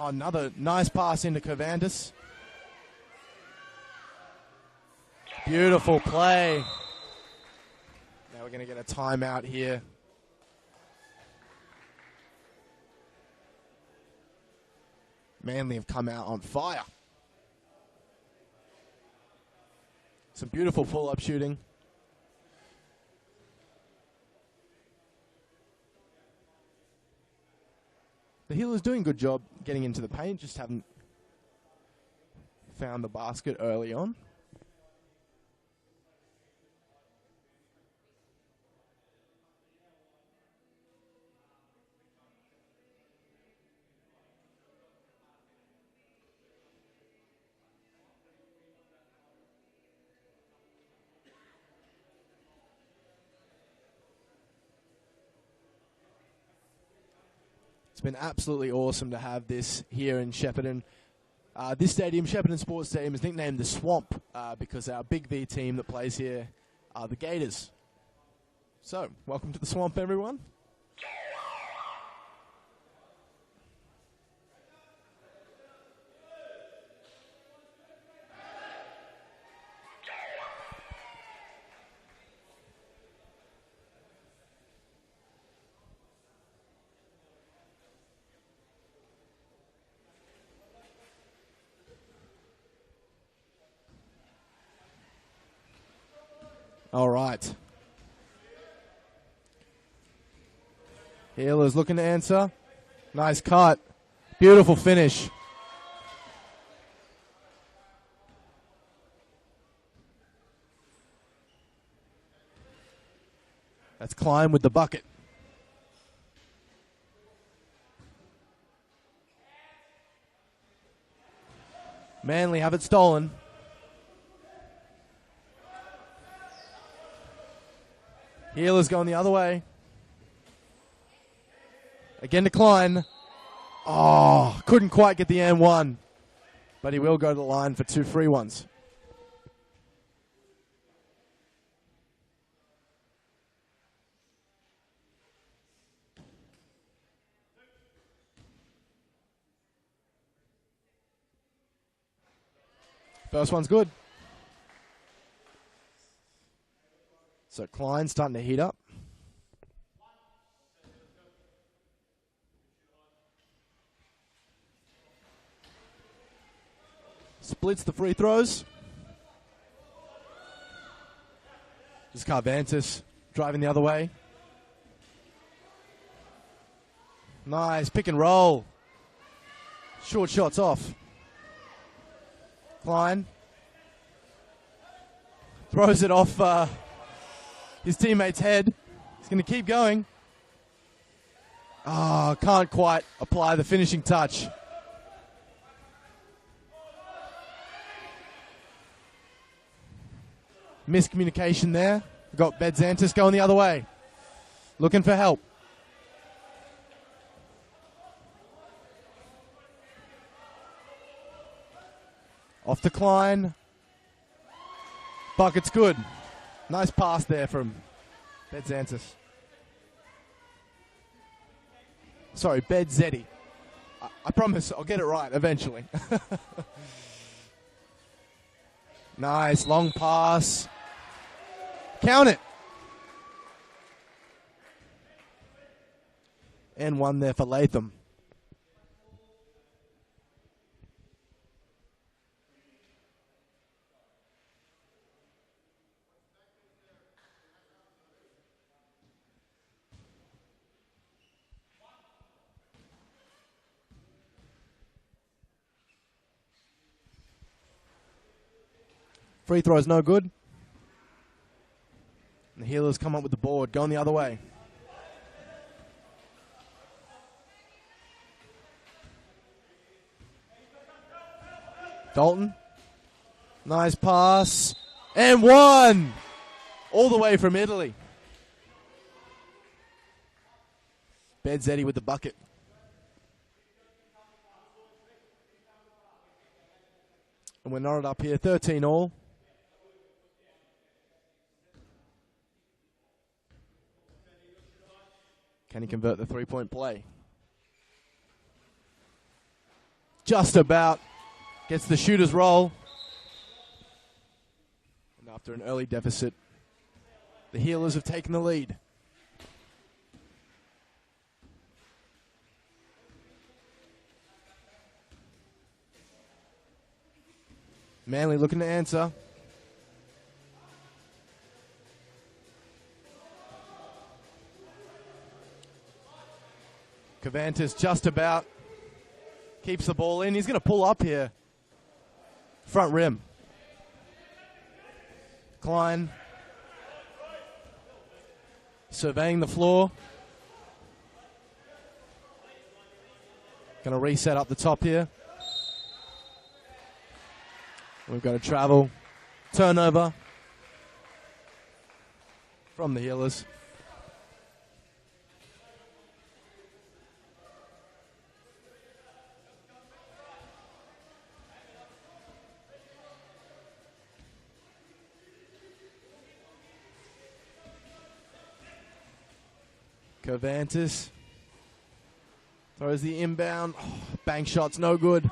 Oh, another nice pass into Cervantes. Beautiful play. Now we're going to get a timeout here. Manly have come out on fire. Some beautiful pull-up shooting. The Healers doing a good job getting into the paint, just haven't found the basket early on. It's been absolutely awesome to have this here in Shepparton. This stadium, Shepparton Sports Stadium, is nicknamed the Swamp because our Big V team that plays here are the Gators. So, welcome to the Swamp, everyone. All right. Healers looking to answer. Nice cut. Beautiful finish. That's Klein with the bucket. Manly have it stolen. Healers going the other way. Again to Klein. Oh, couldn't quite get the and one. But he will go to the line for 2 free ones. First one's good. So Klein starting to heat up. Splits the free throws. This is Cervantes driving the other way. Nice pick and roll. Short shots off. Klein throws it off his teammate's head. He's going to keep going. Oh, can't quite apply the finishing touch. Miscommunication there. We've got Bedzantis going the other way. Looking for help. Off to Klein. Bucket's good. Nice pass there from Bedzantis. Sorry, Bedzetti. I promise I'll get it right eventually. Nice, long pass. Count it. And one there for Latham. Free throw is no good. And the Healers come up with the board, going the other way. Dalton. Nice pass. And one! All the way from Italy. Bedzetti with the bucket. And we're knotted up here, 13 all. Can he convert the three-point play? just about. Gets the shooter's roll. And after an early deficit, the Healers have taken the lead. Manly looking to answer. Cavantis just about keeps the ball in. He's going to pull up here. Front rim. Klein surveying the floor. Going to reset up the top here. We've got a travel. Turnover from the Healers. Cavantis throws the inbound. Oh, bank shot's no good.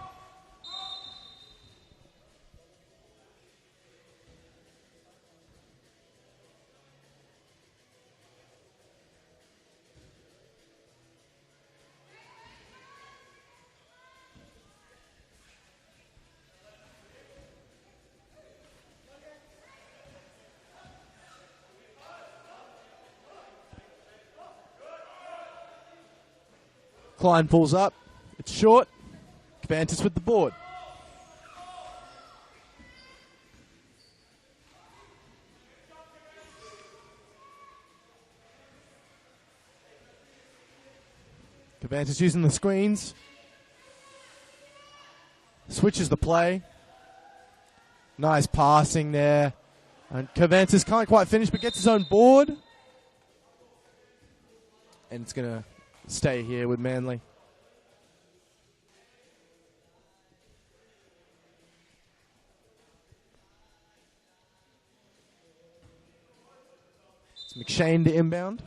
Klein pulls up. It's short. Cavantis with the board. Cavantis using the screens. Switches the play. Nice passing there. And Cavantis can't quite finish, but gets his own board. And it's going to stay here with Manly. It's McShane to inbound.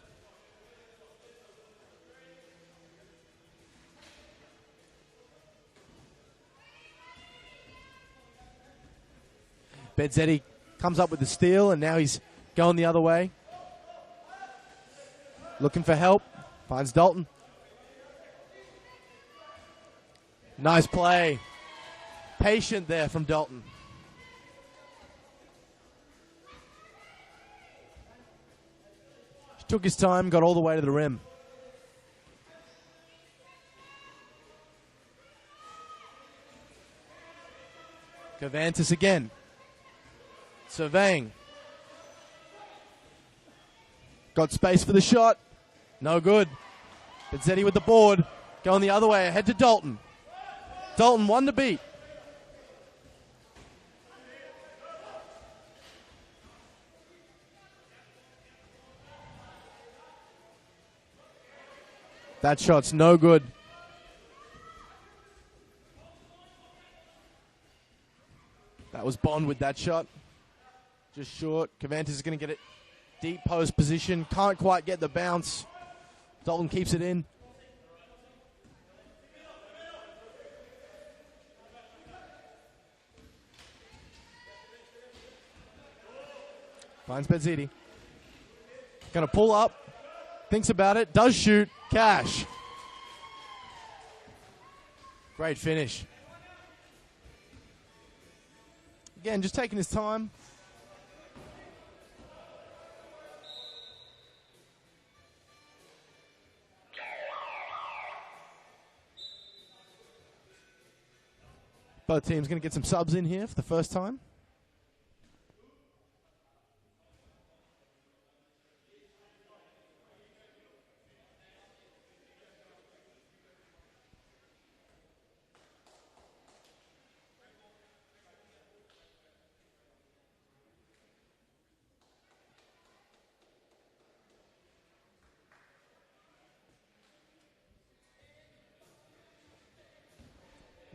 Bedzetti comes up with the steal, and now he's going the other way. Looking for help. Finds Dalton. Nice play. Patient there from Dalton. He took his time, got all the way to the rim. Cavantis again. Surveying. Got space for the shot. No good. Bedzetti with the board. Going the other way, ahead to Dalton. Dalton, one to beat. That shot's no good. That was Bond with that shot. Just short. Cavantis is going to get it deep post position. Can't quite get the bounce. Dalton keeps it in. Finds Bedzetti. Going to pull up. Thinks about it. Does shoot. Cash. Great finish. Again, just taking his time. Both teams going to get some subs in here for the first time.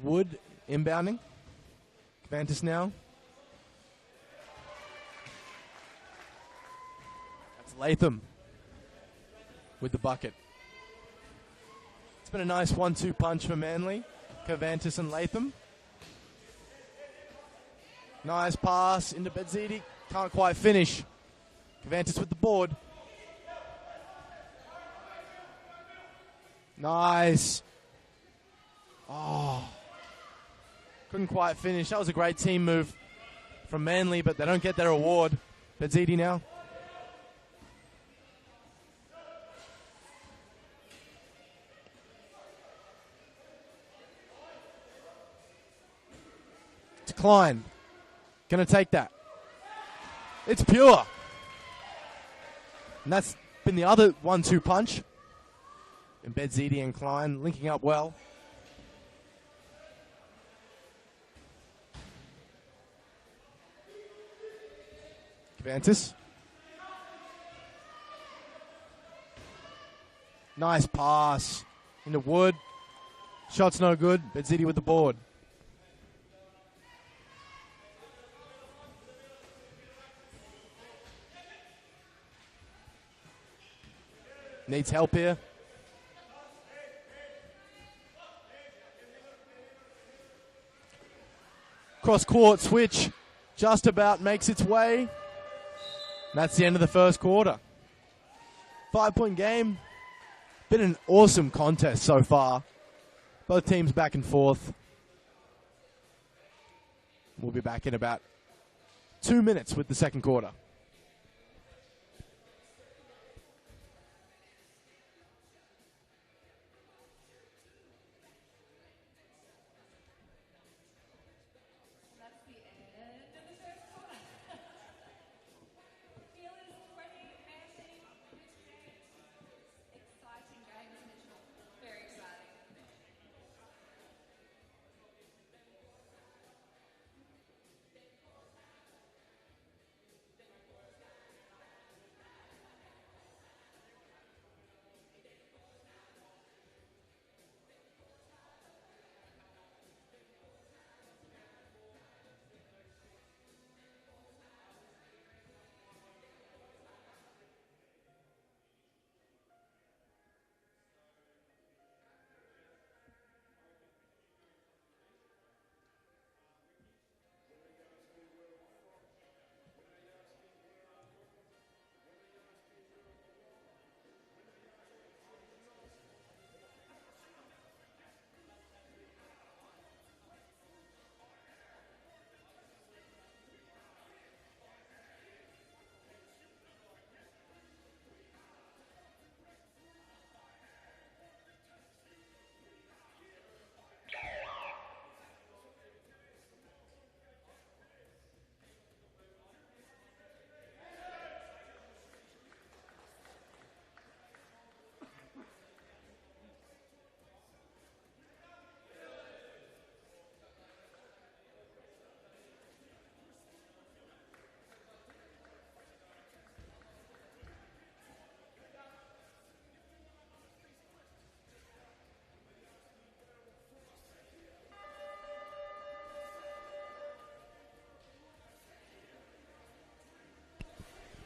Wood inbounding. Cavantis now. That's Latham with the bucket. It's been a nice 1-2 punch for Manly. Cervantes and Latham. Nice pass into Bedzidi. Can't quite finish. Cervantes with the board. Nice. Oh. Couldn't quite finish. That was a great team move from Manly, but they don't get their award. Bedzidi now. To Klein. Gonna take that. It's pure. And that's been the other 1-2 punch. And Bedzidi and Klein linking up well. Cervantes. Nice pass into Wood. Shot's no good. Bedzidi with the board. Needs help here. Cross court switch just about makes its way. And that's the end of the first quarter. 5-point game. Been an awesome contest so far. Both teams back and forth. We'll be back in about 2 minutes with the second quarter.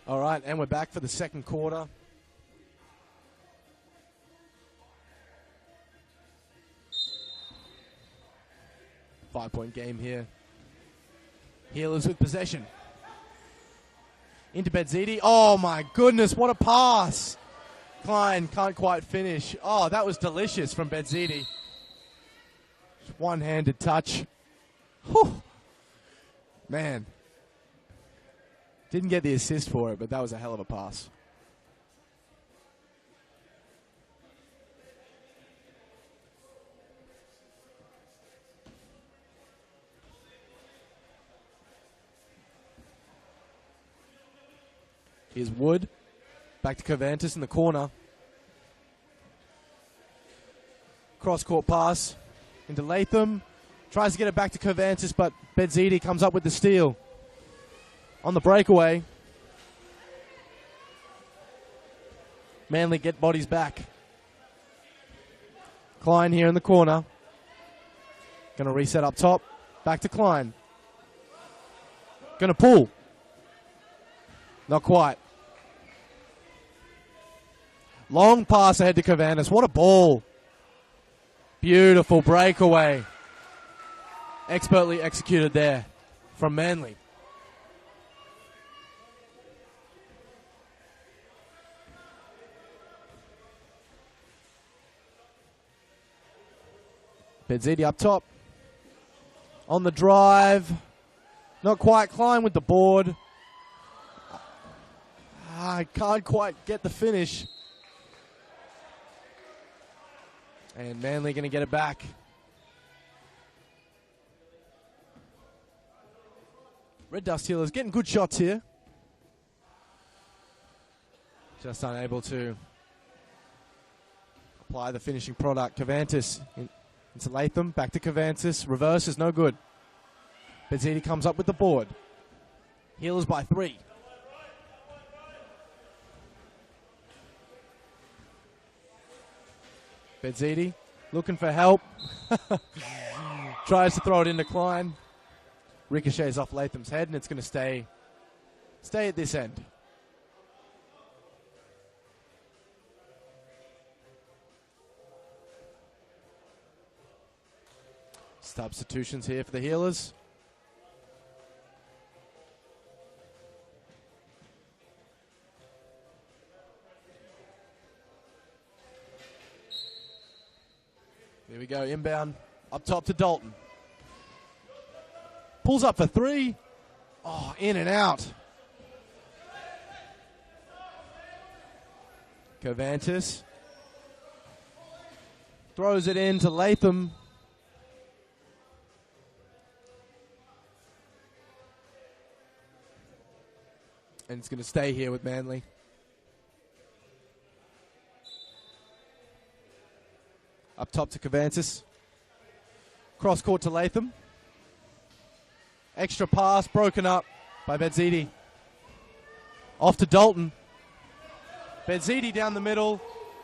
All right, and we're back for the second quarter. Five-point game here. Healers with possession. Into Bedzidi. Oh, my goodness, what a pass. Klein can't quite finish. Oh, that was delicious from Bedzidi. One-handed touch. Whew. Man. Didn't get the assist for it, but that was a hell of a pass. Here's Wood. Back to Cervantes in the corner. Cross-court pass into Latham. Tries to get it back to Cervantes, but Bedzidi comes up with the steal. On the breakaway. Manly get bodies back. Klein here in the corner. Going to reset up top. Back to Klein. Going to pull. Not quite. Long pass ahead to Cervantes. What a ball. Beautiful breakaway. Expertly executed there from Manly. Bedzidi up top. On the drive. Not quite. Klein with the board. I can't quite get the finish. And Manly going to get it back. Red Dust Healers getting good shots here. Just unable to apply the finishing product. Cavantis into Latham. Back to Cavantis. Reverse is no good. Bedzidi comes up with the board. Healers by 3. Bedzidi looking for help. Tries to throw it into Klein. Ricochets off Latham's head, and it's going to stay at this end. Substitutions here for the Healers. There we go, inbound, up top to Dalton. Pulls up for 3. Oh, in and out. Cavantis throws it in to Latham. And it's going to stay here with Manly. Up top to Cavantis. Cross court to Latham. Extra pass broken up by Bedzidi. Off to Dalton. Bedzidi down the middle.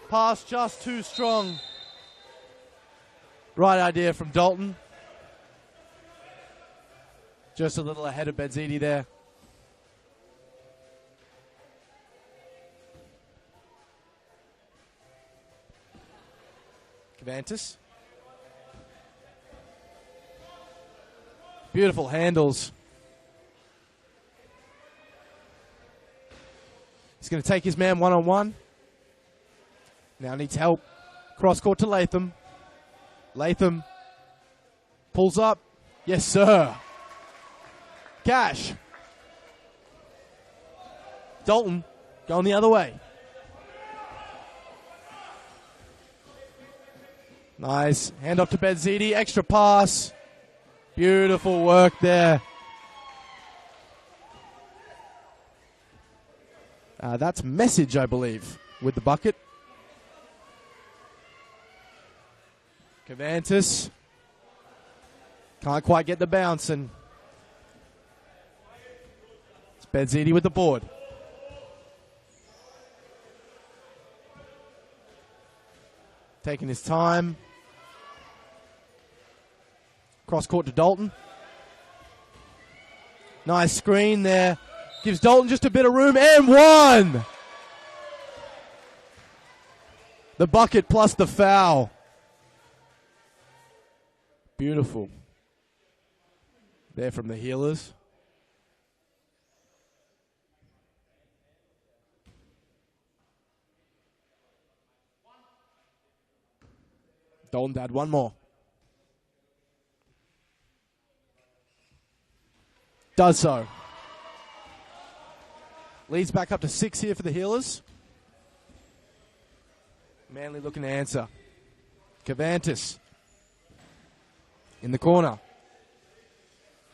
Pass just too strong. Right idea from Dalton. Just a little ahead of Bedzidi there. Cavantis. Beautiful handles. He's going to take his man one-on-one. Now needs help. Cross court to Latham. Latham pulls up. Yes, sir. Cash. Dalton going the other way. Nice. Hand off to Bedzidi. Extra pass. Beautiful work there. That's Message, I believe, with the bucket. Cavantis. Can't quite get the bounce, and it's Bedzidi with the board. Taking his time. Cross court to Dalton. Nice screen there. Gives Dalton just a bit of room, and 1! The bucket plus the foul. Beautiful. There from the Healers. Dalton to add 1 more. Does so. Leads back up to 6 here for the Healers. Manly looking to answer. Cavantis in the corner.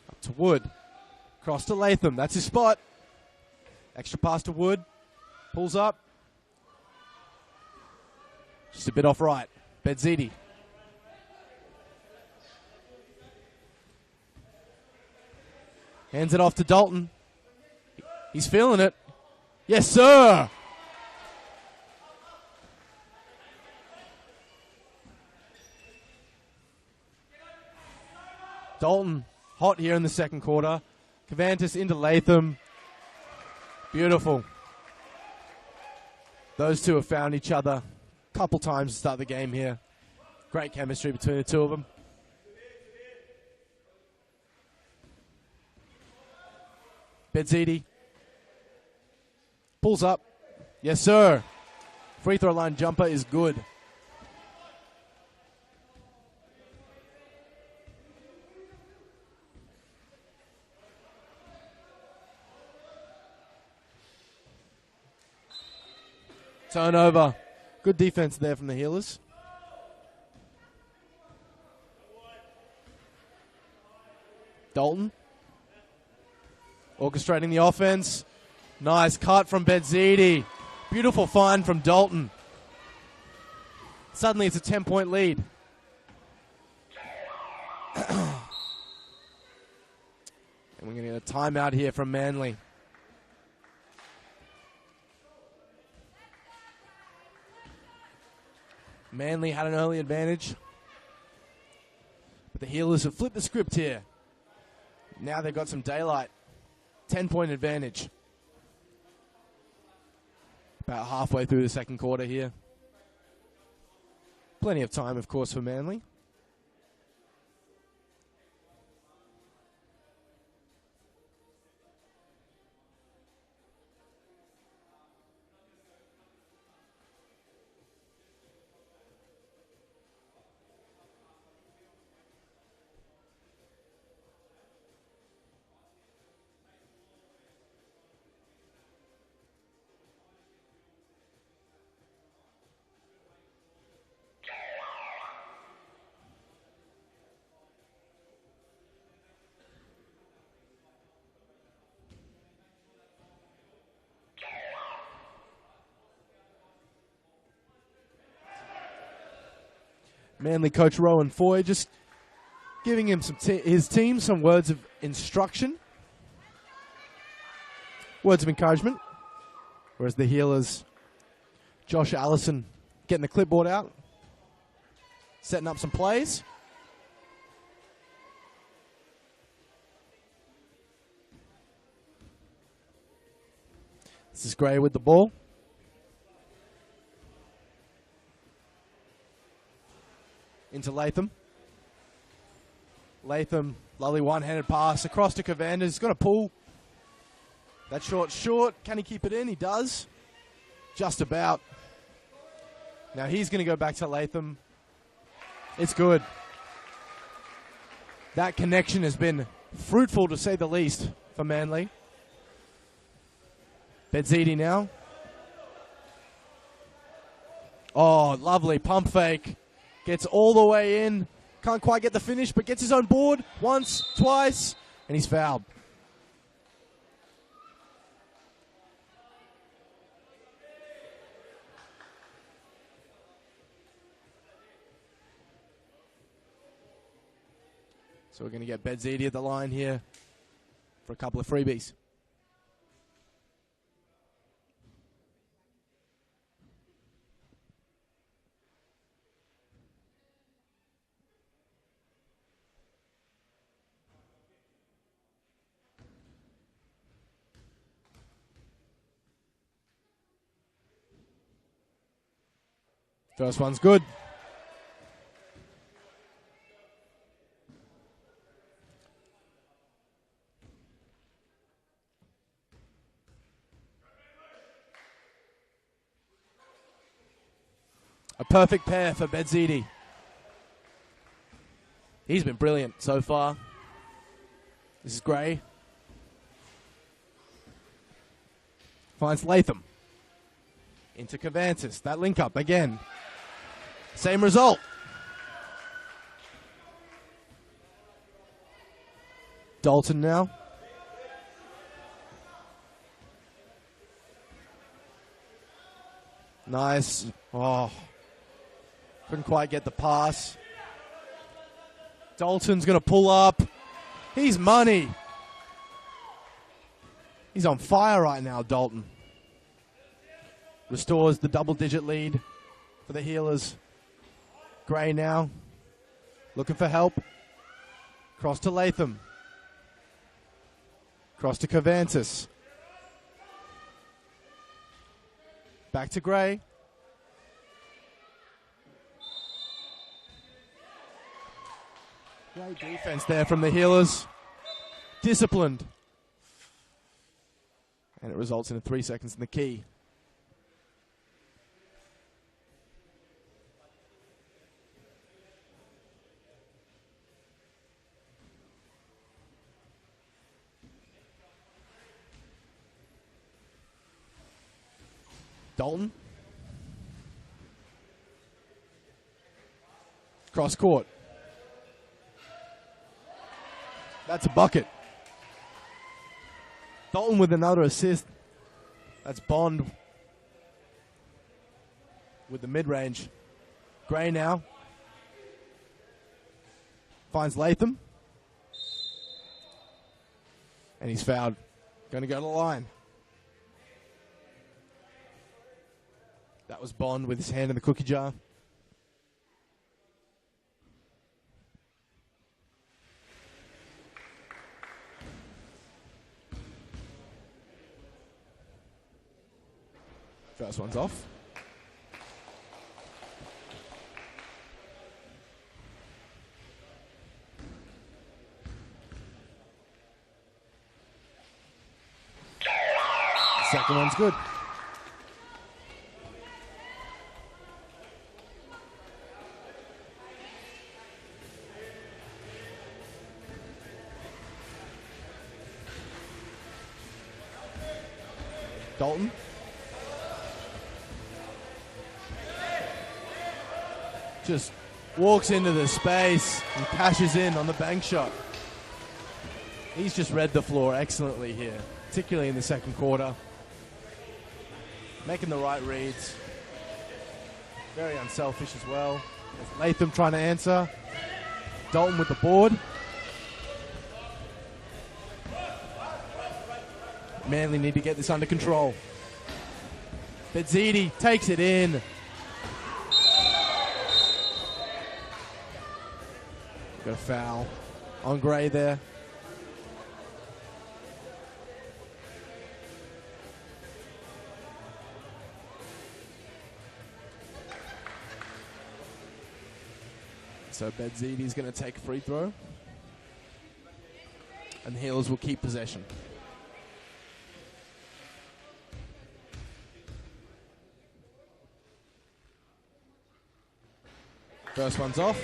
Up to Wood. Cross to Latham. That's his spot. Extra pass to Wood. Pulls up. Just a bit off right. Bedzidi. Hands it off to Dalton. He's feeling it. Yes, sir. Dalton hot here in the second quarter. Cavantis into Latham. Beautiful. Those two have found each other a couple times to start the game here. Great chemistry between the two of them. Bedzidi pulls up. Yes, sir. Free throw line jumper is good. Turnover. Good defense there from the Healers. Dalton orchestrating the offense. Nice cut from Bedzidi. Beautiful find from Dalton. Suddenly it's a 10-point lead. And we're going to get a timeout here from Manly. Manly had an early advantage, but the Healers have flipped the script here. Now they've got some daylight. 10-point advantage. About halfway through the second quarter here. Plenty of time, of course, for Manly. Manly coach Rowan Foy just giving him his team some words of instruction, words of encouragement. Whereas the Healers, Josh Allison getting the clipboard out, setting up some plays. This is Gray with the ball. Into Latham. Latham, lovely one-handed pass across to Cavander. He's got a pull. That short. Can he keep it in? He does. Just about. Now he's going to go back to Latham. It's good. That connection has been fruitful, to say the least, for Manly. Bedzidi now. Oh, lovely pump fake. Gets all the way in. Can't quite get the finish, but gets his own board once, twice, and he's fouled. So we're going to get Bedzidi at the line here for a couple of freebies. First one's good. A perfect pair for Bedzidi. He's been brilliant so far. This is Gray. Finds Latham. Into Cavantis. That link up again. Same result. Dalton now. Nice. Oh. Couldn't quite get the pass. Dalton's going to pull up. He's money. He's on fire right now, Dalton. Restores the double-digit lead for the Healers. Gray now, looking for help. Cross to Latham. Cross to Cavantis. Back to Gray. Great defense there from the Healers. Disciplined. And it results in a 3 seconds in the key. Dalton. Cross court. That's a bucket. Dalton with another assist. That's Bond with the mid-range. Gray now. Finds Latham. And he's fouled. Going to go to the line. That was Bond with his hand in the cookie jar. First one's off. Second one's good. Dalton. Just walks into the space and cashes in on the bank shot. He's just read the floor excellently here, particularly in the second quarter. Making the right reads. Very unselfish as well. Latham trying to answer. Dalton with the board. Manly need to get this under control. Bedzidi takes it in. Got a foul on Gray there. So Bedzidi's going to take a free throw. And the Healers will keep possession. First one's off.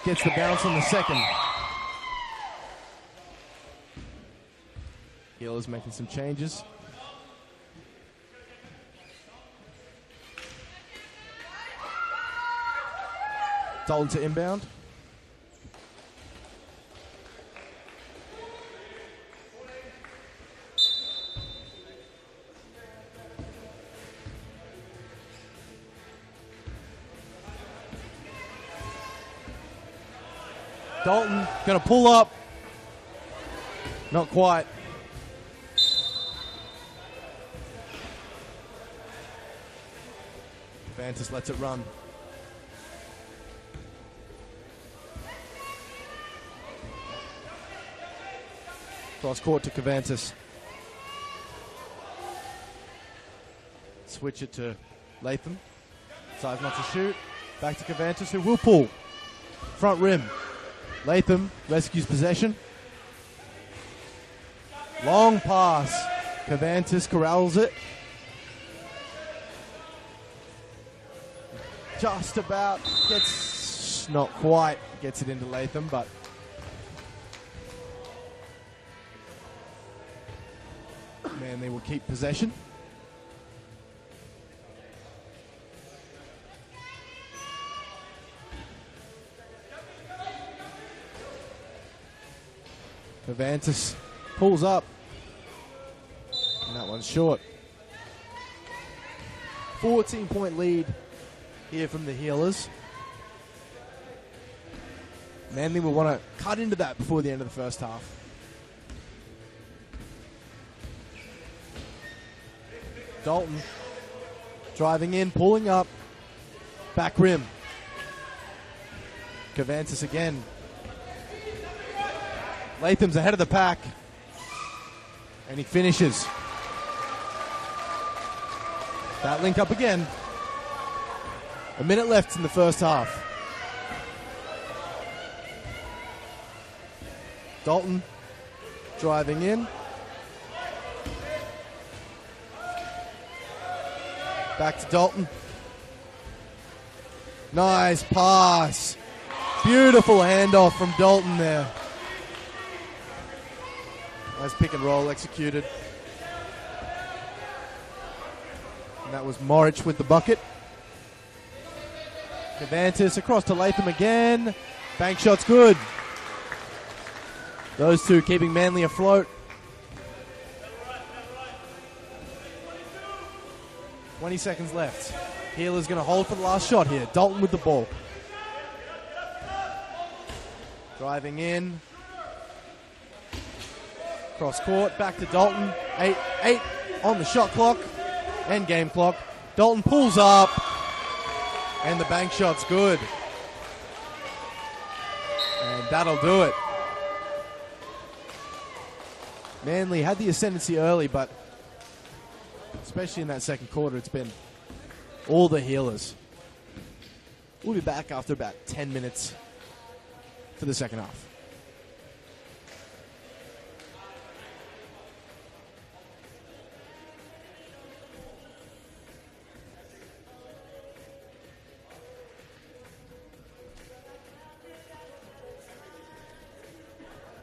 Gets the bounce on the second. Healers making some changes. Dalton to inbound. Dalton going to pull up. Not quite. Vantis lets it run. Cross court to Cavantis. Switch it to Latham. Decides not to shoot. Back to Cavantis, who will pull. Front rim. Latham rescues possession. Long pass. Cavantis corrals it. Just about gets, not quite, gets it into Latham, but Manly will keep possession. Cavantis pulls up. And that one's short. 14-point lead here from the Healers. Manly will want to cut into that before the end of the first half. Dalton driving in, pulling up. Back rim. Cavantis again. Latham's ahead of the pack. And he finishes. That link up again. A minute left in the first half. Dalton driving in. Back to Dalton. Nice pass. Beautiful handoff from Dalton there. Nice pick and roll executed. And that was Morich with the bucket. Cavantis across to Latham again. Bank shot's good. Those two keeping Manly afloat. 20 seconds left. Healer's going to hold for the last shot here. Dalton with the ball. Driving in. Cross court. Back to Dalton. 8 on the shot clock. End game clock. Dalton pulls up. And the bank shot's good. And that'll do it. Manly had the ascendancy early, but especially in that second quarter, it's been all the Healers. We'll be back after about 10 minutes for the second half.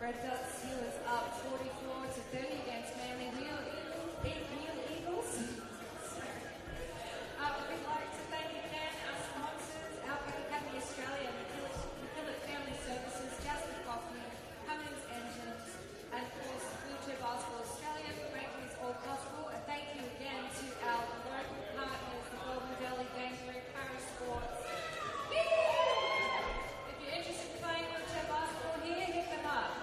Red Ducks Healers up 44-30 against Manly Eagles. We'd like to thank again our sponsors, Outback Academy Australia, McKillop Family Services, Jasper Coffee, Cummins Engines, and of course Wheelchair Basketball Australia for making this all possible. And thank you again to our local partners, the Golden Valley Gangbrew, Paris Sports. If you're interested in playing wheelchair basketball here, hit them up.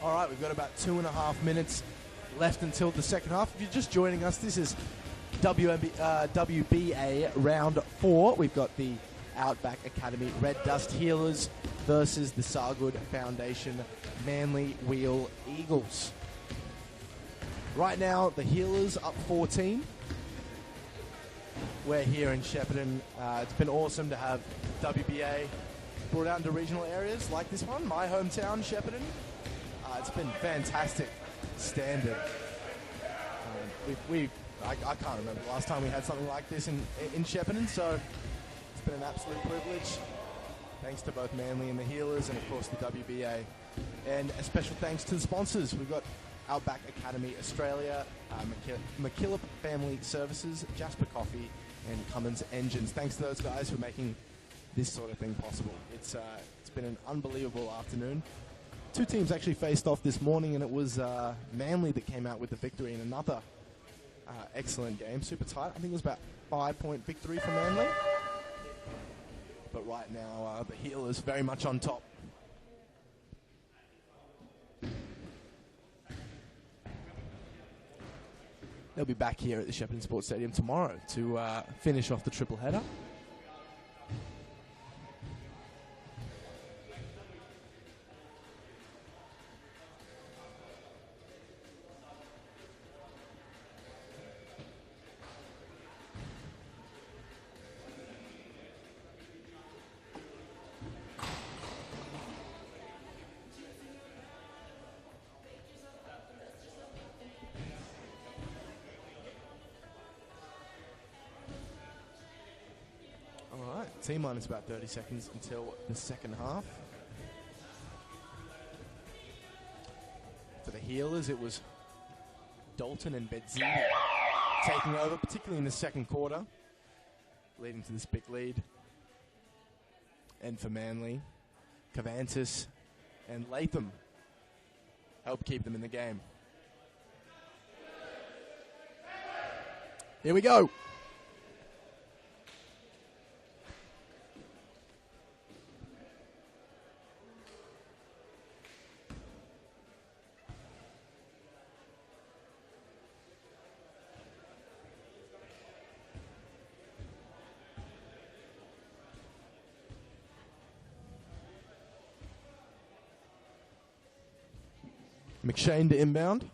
All right, we've got about 2.5 minutes left until the second half. If you're just joining us, this is WBA Round 4. We've got the Outback Academy Red Dust Healers versus the Sargood Foundation Manly Wheel Eagles. Right now, the Healers up 14. We're here in Shepparton. It's been awesome to have WBA brought out into regional areas like this one, my hometown, Shepparton. It's been fantastic standard. I can't remember the last time we had something like this in Shepparton, so it's been an absolute privilege. Thanks to both Manly and the Healers, and of course the WBA. And a special thanks to the sponsors. We've got Outback Academy Australia, McKillop Family Services, Jasper Coffee, and Cummins Engines. Thanks to those guys for making this sort of thing possible. It's been an unbelievable afternoon. Two teams actually faced off this morning, and it was Manly that came out with the victory in another excellent game. Super tight. I think it was about 5-point victory for Manly. But right now, the Healers very much on top. They'll be back here at the Shepparton Sports Stadium tomorrow to finish off the triple header. T-minus about 30 seconds until the second half. For the Healers, it was Dalton and Bedzini taking over, particularly in the second quarter, leading to this big lead. And for Manly, Cavantis and Latham helped keep them in the game. Here we go. McShane to inbound.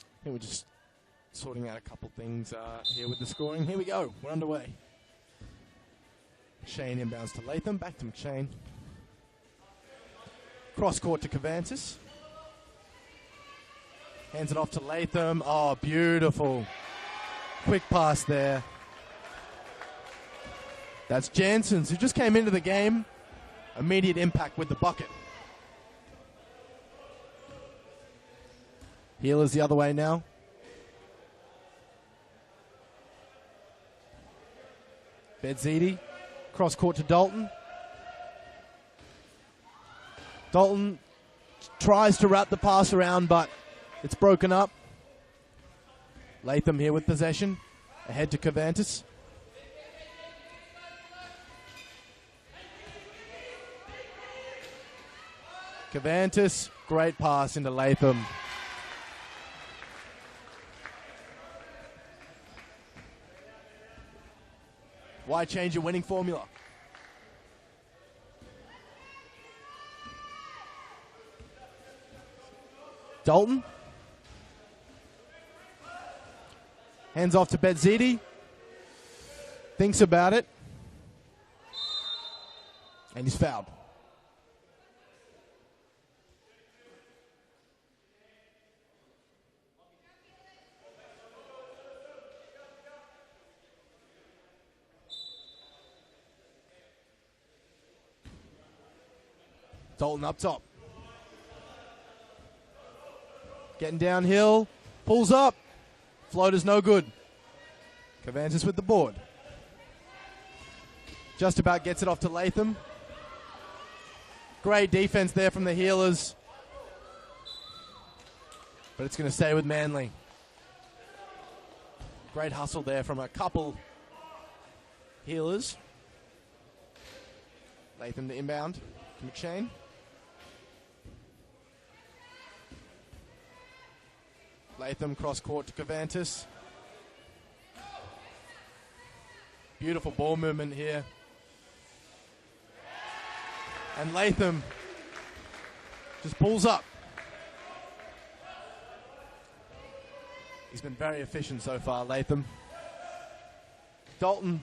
I think we're just sorting out a couple things here with the scoring. Here we go. We're underway. Shane inbounds to Latham. Back to McShane. Cross court to Cavantis. Hands it off to Latham. Oh, beautiful. Quick pass there. That's Janssens, who just came into the game. Immediate impact with the bucket. Healers the other way now. Bedzidi. Cross court to Dalton. Dalton tries to wrap the pass around, but it's broken up. Latham here with possession. Ahead to Cavantis. Cavantis, great pass into Latham. Why change your winning formula? Dalton. Hands off to Bedzidi. Thinks about it. And he's fouled. Dalton up top. Getting downhill. Pulls up. Floater's no good. Cavantis with the board. Just about gets it off to Latham. Great defense there from the Healers. But it's going to stay with Manly. Great hustle there from a couple Healers. Latham to inbound to McShane. Latham cross court to Covantis. Beautiful ball movement here. And Latham just pulls up. He's been very efficient so far, Latham. Dalton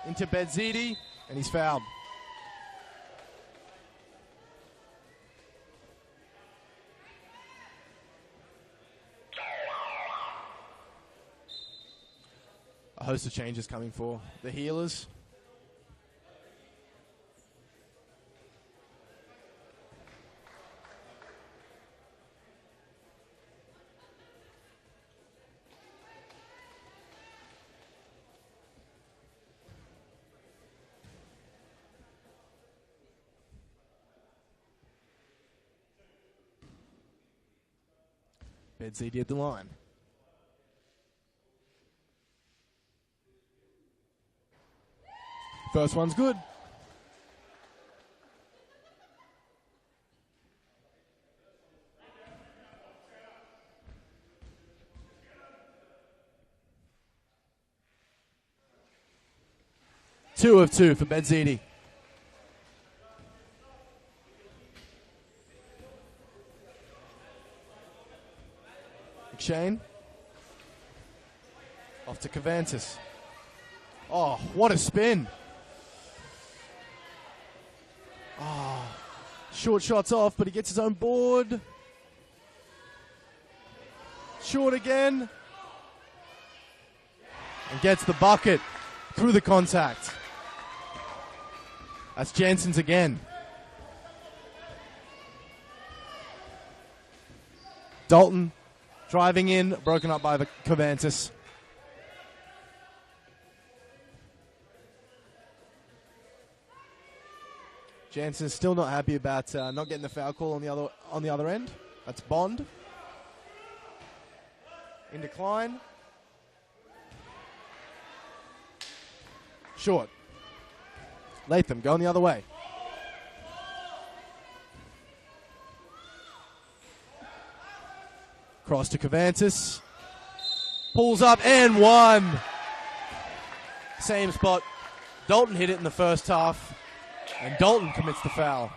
into Bedzidi, and he's fouled. A host of changes coming for the Healers. Bedzidi at the line. First one's good. Two of two for Bedzidi. McShane. Off to Covantis. Oh, what a spin. Oh, short shots off, but he gets his own board. Short again. And gets the bucket through the contact. That's Jensen's again. Dalton driving in, broken up by the Covantis. Jansen's still not happy about not getting the foul call on the other end. That's Bond. In decline. Short. Latham going the other way. Cross to Covantis. Pulls up and one. Same spot. Dalton hit it in the first half. And Dalton commits the foul.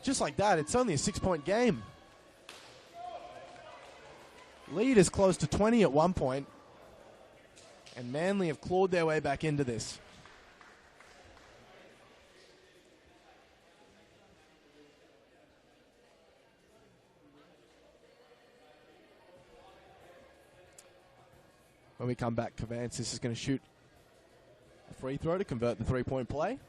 Just like that, it's only a 6-point game. Lead is close to 20 at one point. And Manly have clawed their way back into this. When we come back, Covantis is going to shoot a free throw to convert the three-point play.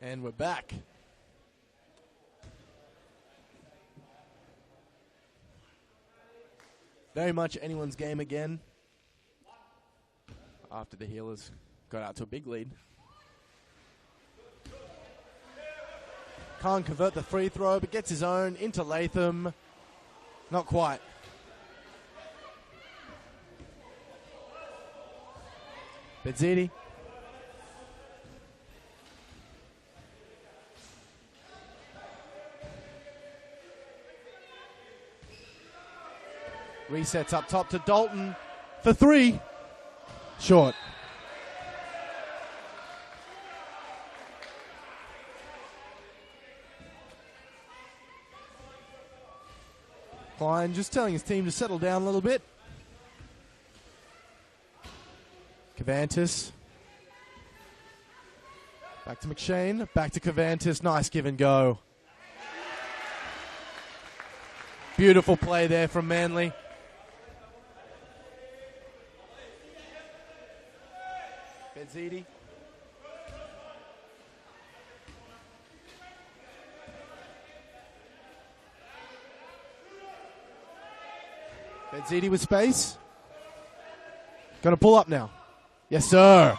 And we're back. Very much anyone's game again. After the Healers got out to a big lead. Can't convert the free throw, but gets his own into Latham. Not quite. Bedzidi. Resets up top to Dalton for three. Short. Klein just telling his team to settle down a little bit. Cavantis. Back to McShane. Back to Cavantis. Nice give and go. Beautiful play there from Manly. Bedzidi. Bedzidi with space. Going to pull up now. Yes, sir.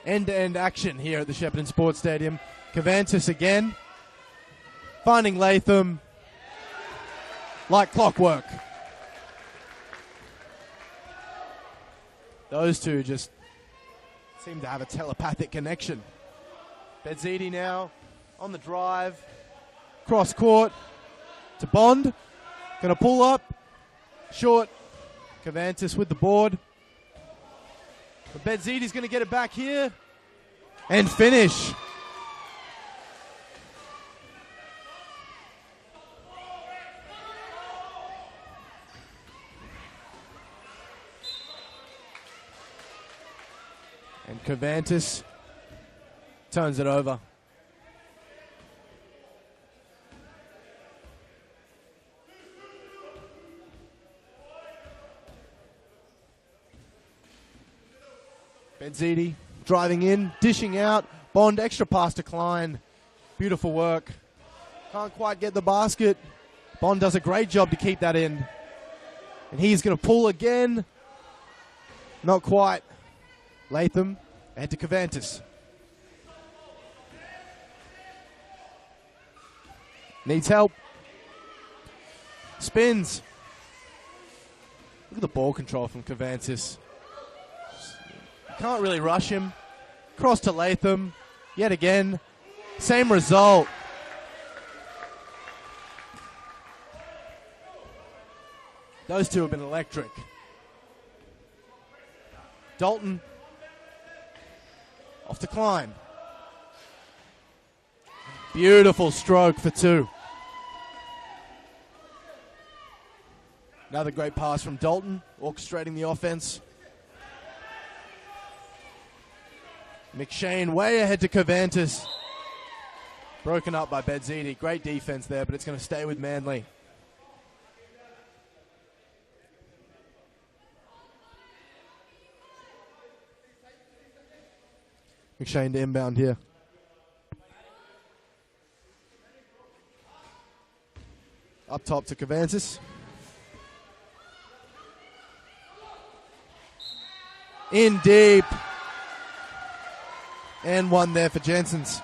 End-to-end action here at the Shepparton Sports Stadium. Cavantis again. Finding Latham. Like clockwork. Those two just seem to have a telepathic connection. Bedzidi now on the drive. Cross court to Bond. Going to pull up. Short. Cavantis with the board. But Bedzidi's going to get it back here. And finish. And Cavantis turns it over. Bedzidi driving in, dishing out. Bond extra pass to Klein. Beautiful work. Can't quite get the basket. Bond does a great job to keep that in. And he's going to pull again. Not quite. Latham ahead to Cavantis. Needs help. Spins. Look at the ball control from Cavantis. Can't really rush him. Cross to Latham. Yet again. Same result. Those two have been electric. Dalton. Off to Klein. Beautiful stroke for two. Another great pass from Dalton, orchestrating the offense. McShane way ahead to Cavantis. Broken up by Bedzidi. Great defense there, but it's going to stay with Manly. McShane to inbound here. Up top to Cavantis. In deep. And one there for Jensen's.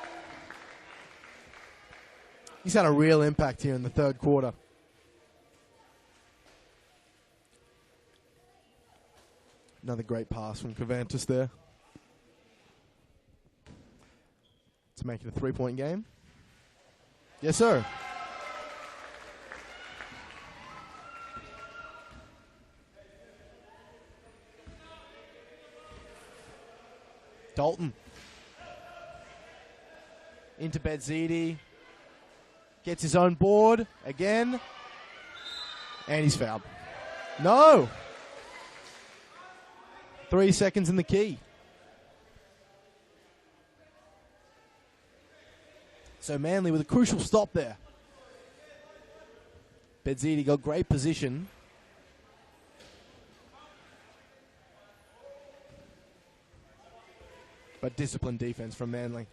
He's had a real impact here in the third quarter. Another great pass from Cavantis there. To make it a 3-point game. Yes, sir. Dalton. Into Bedzidi. Gets his own board again. And he's fouled. No! 3 seconds in the key. So Manly with a crucial stop there. Bedzidi got great position. But disciplined defense from Manly.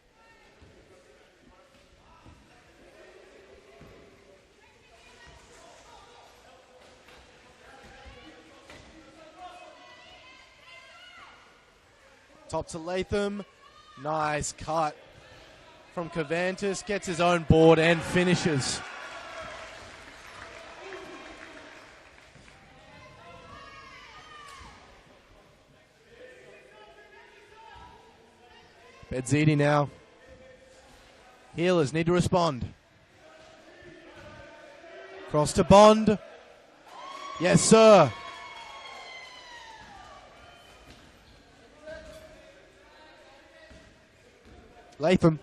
Top to Latham. Nice cut from Cavantis. Gets his own board and finishes. Bedzidi now. Healers need to respond. Cross to Bond. Yes, sir. Latham.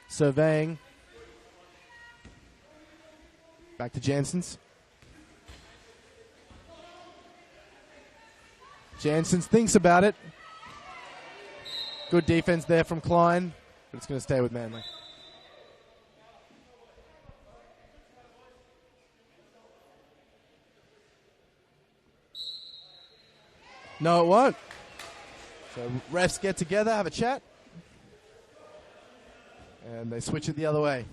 Surveying. Back to Janssens. Janssens thinks about it. Good defense there from Klein, but it's going to stay with Manly. No, it won't. So refs get together, have a chat, and they switch it the other way.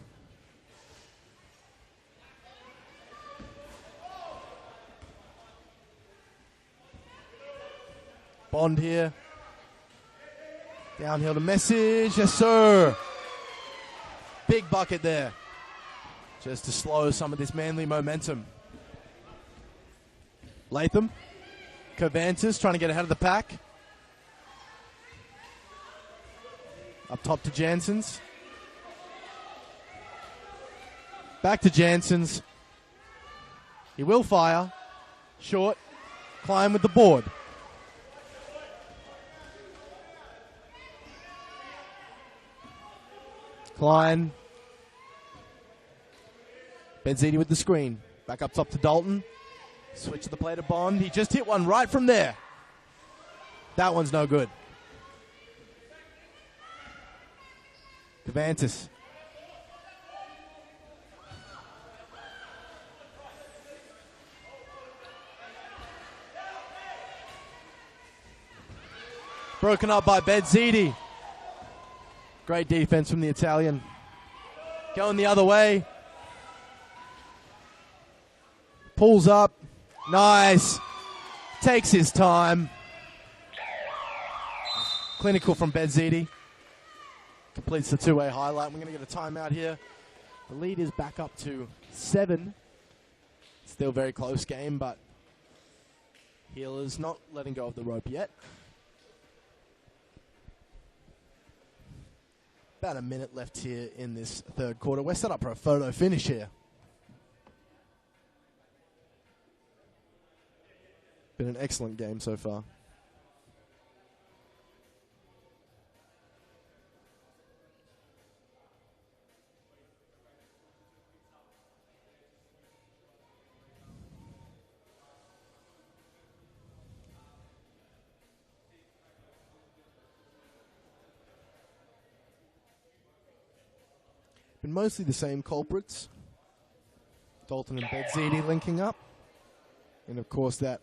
Bond here. Downhill to Message. Yes, sir. Big bucket there. Just to slow some of this Manly momentum. Latham. Cervantes trying to get ahead of the pack. Up top to Janssens. Back to Janssens. He will fire. Short. Klein with the board. Klein. Benzidi with the screen. Back up top to Dalton. Switch to the play to Bond. He just hit one right from there. That one's no good. Cervantes. Broken up by Benzidi. Great defense from the Italian. Going the other way. Pulls up. Nice. Takes his time. Clinical from Benzidi. Completes the two-way highlight. We're going to get a timeout here. The lead is back up to 7. Still a very close game, but Healers not letting go of the rope yet. About a minute left here in this third quarter. We're set up for a photo finish here. Been an excellent game so far. Been mostly the same culprits. Dalton and Benzidi linking up. And of course that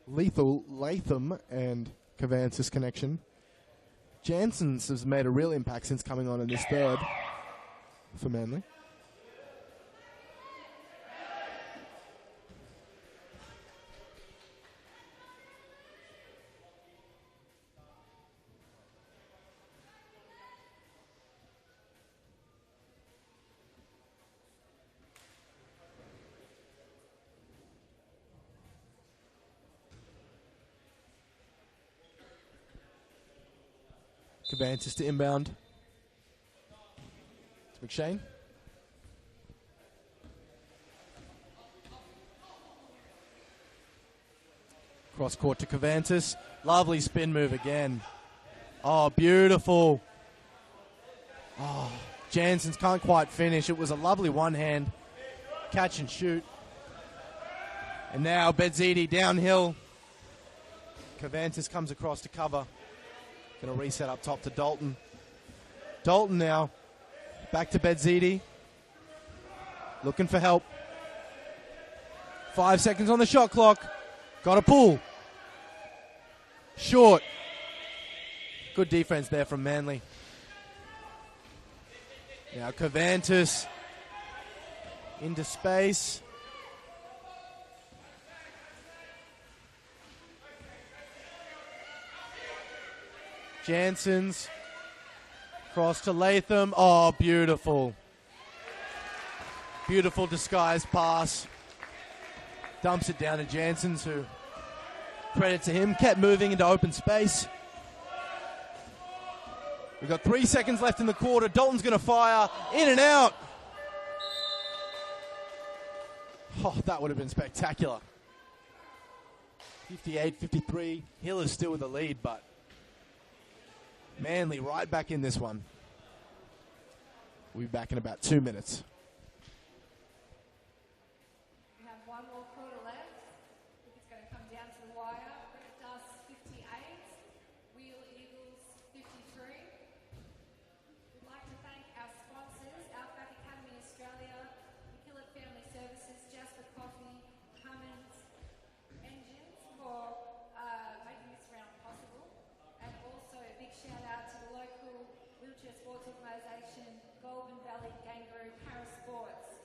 lethal Latham and Cervantes connection. Janssens has made a real impact since coming on in this third for Manly. Cervantes to inbound. To McShane. Cross court to Cervantes. Lovely spin move again. Oh, beautiful. Oh, Janssens can't quite finish. It was a lovely one-hand catch and shoot. And now Benzidi downhill. Cervantes comes across to cover. Going to reset up top to Dalton. Dalton now. Back to Benzidi. Looking for help. 5 seconds on the shot clock. Got a pull. Short. Good defense there from Manly. Now Cervantes into space. Janssens, cross to Latham. Oh, beautiful. Beautiful disguised pass. Dumps it down to Janssens, who, credit to him, kept moving into open space. We've got 3 seconds left in the quarter. Dalton's going to fire. In and out. Oh, that would have been spectacular. 58-53. Hill is still with the lead, but Manly right back in this one. We'll be back in about 2 minutes. We have one more quarter left. I think it's going to come down to the wire. Red Dust 58, Wheel Eagles 53. We'd like to thank our sponsors, Outback Academy Australia, McKillop Family Services, Jasper Coffee, Cummins Engines for making this round possible. And also a big shout out to the local wheelchair sports organisation, Golden Valley Kangaroo Para Sports.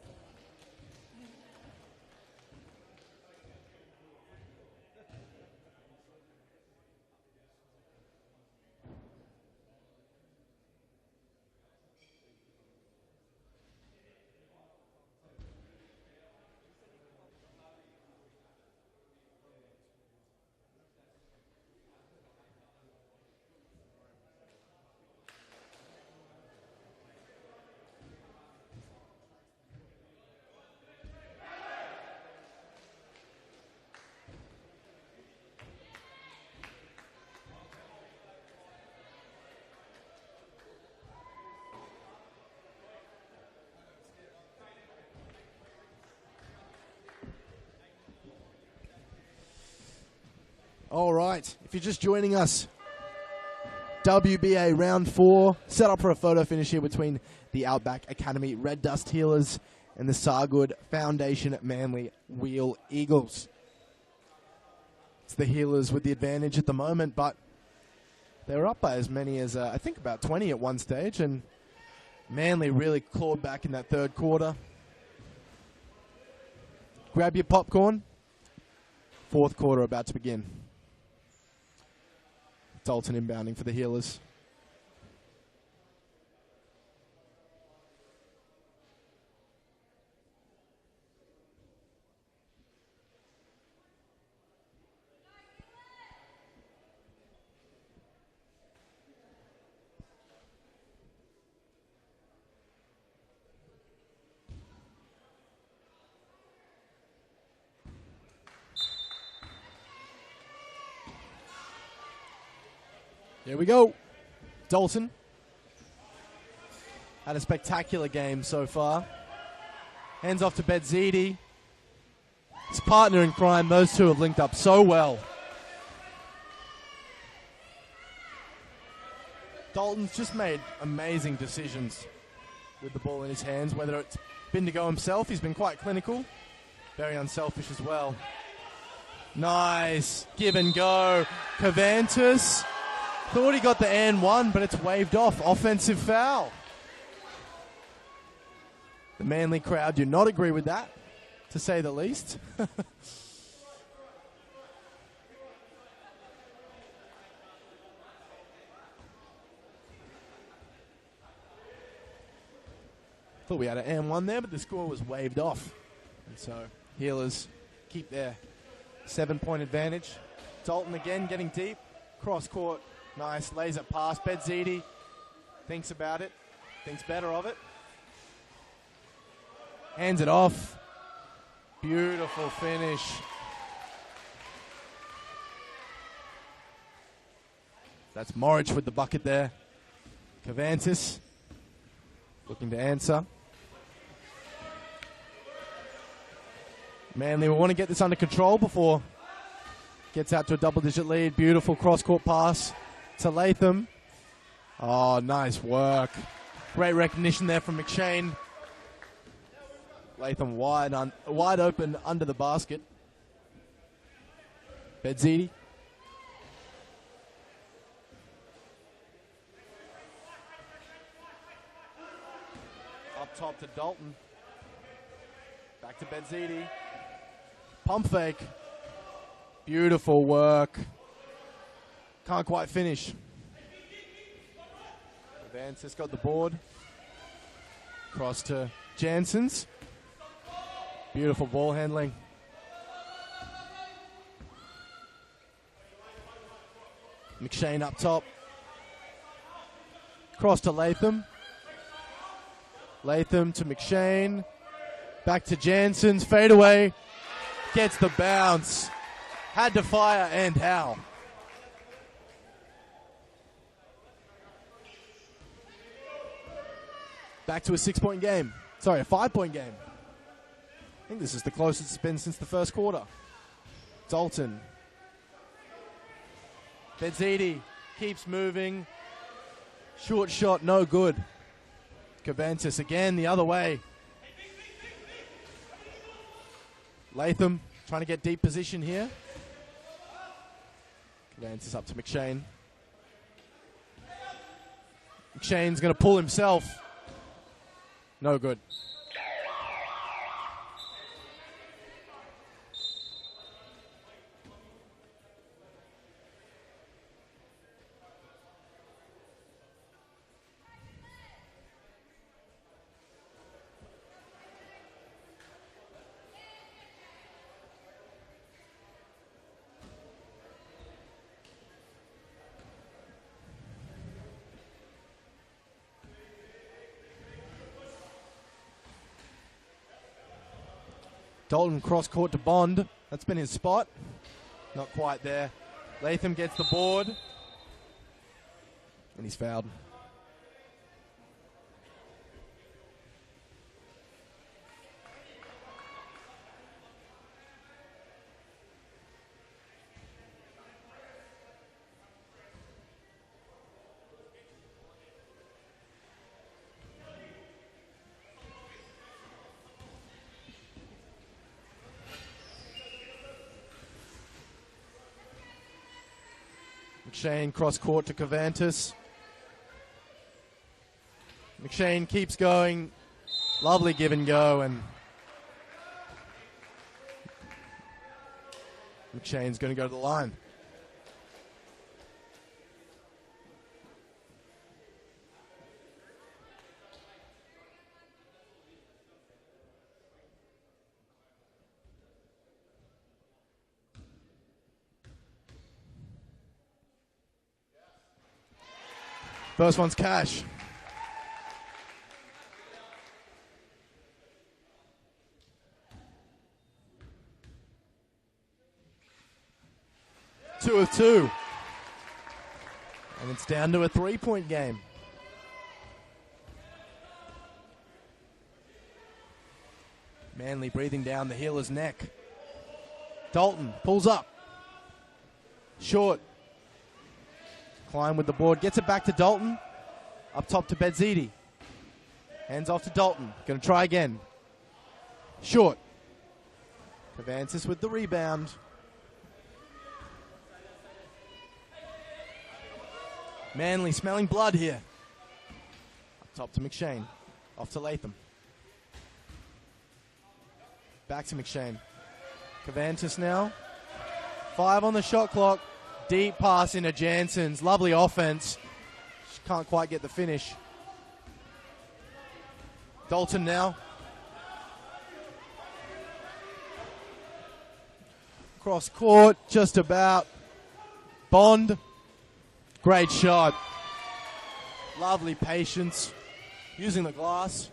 All right, if you're just joining us, WBA Round 4, set up for a photo finish here between the Outback Academy Red Dust Healers and the Sargood Foundation Manly Wheel Eagles. It's the Healers with the advantage at the moment, but they were up by as many as, I think, about 20 at one stage, and Manly really clawed back in that third quarter. Grab your popcorn. Fourth quarter about to begin. Dalton inbounding for the Healers. Here we go. Dalton had a spectacular game so far. Hands off to Bedzidi. His partner in crime. Those two have linked up so well. Dalton's just made amazing decisions with the ball in his hands. Whether it's been to go himself, he's been quite clinical. Very unselfish as well. Nice. Give and go. Covantis. Thought he got the and one, but it's waved off. Offensive foul. The Manly crowd do not agree with that, to say the least. Thought we had an and one there, but the score was waved off. And so Healers keep their 7-point advantage. Dalton again getting deep. Cross court. Nice laser pass. Bedzidi thinks about it. Thinks better of it. Hands it off. Beautiful finish. That's Morich with the bucket there. Covantis looking to answer. Manly will want to get this under control before gets out to a double-digit lead. Beautiful cross-court pass to Latham. Oh, nice work. Great recognition there from McShane. Latham wide open under the basket. Bedzidi. Up top to Dalton. Back to Bedzidi. Pump fake. Beautiful work. Can't quite finish. Vance has got the board. Cross to Janssens. Beautiful ball handling. McShane up top. Cross to Latham. Latham to McShane. Back to Janssens. Fade away. Gets the bounce. Had to fire, and how. Back to a 6-point game. Sorry, a 5-point game. I think this is the closest it's been since the first quarter. Dalton. Bedzidi keeps moving. Short shot, no good. Cervantes again the other way. Latham trying to get deep position here. Cervantes up to McShane. McShane's going to pull himself. No good. Dalton cross court to Bond. That's been his spot. Not quite there. Latham gets the board. And he's fouled. McShane cross court to Cervantes. McShane keeps going. Lovely give and go, and McShane's going to go to the line. First one's cash. Two of two. And it's down to a 3-point game. Manly breathing down the healer's neck. Dalton pulls up. Short. Klein with the board, gets it back to Dalton. Up top to Bedzidi. Hands off to Dalton. Going to try again. Short. Cervantes with the rebound. Manly smelling blood here. Up top to McShane. Off to Latham. Back to McShane. Cervantes now. 5 on the shot clock. Deep pass into Jansen's. Lovely offense. She can't quite get the finish. Dalton now. Cross court, just about. Bond. Great shot. Lovely patience. Using the glass.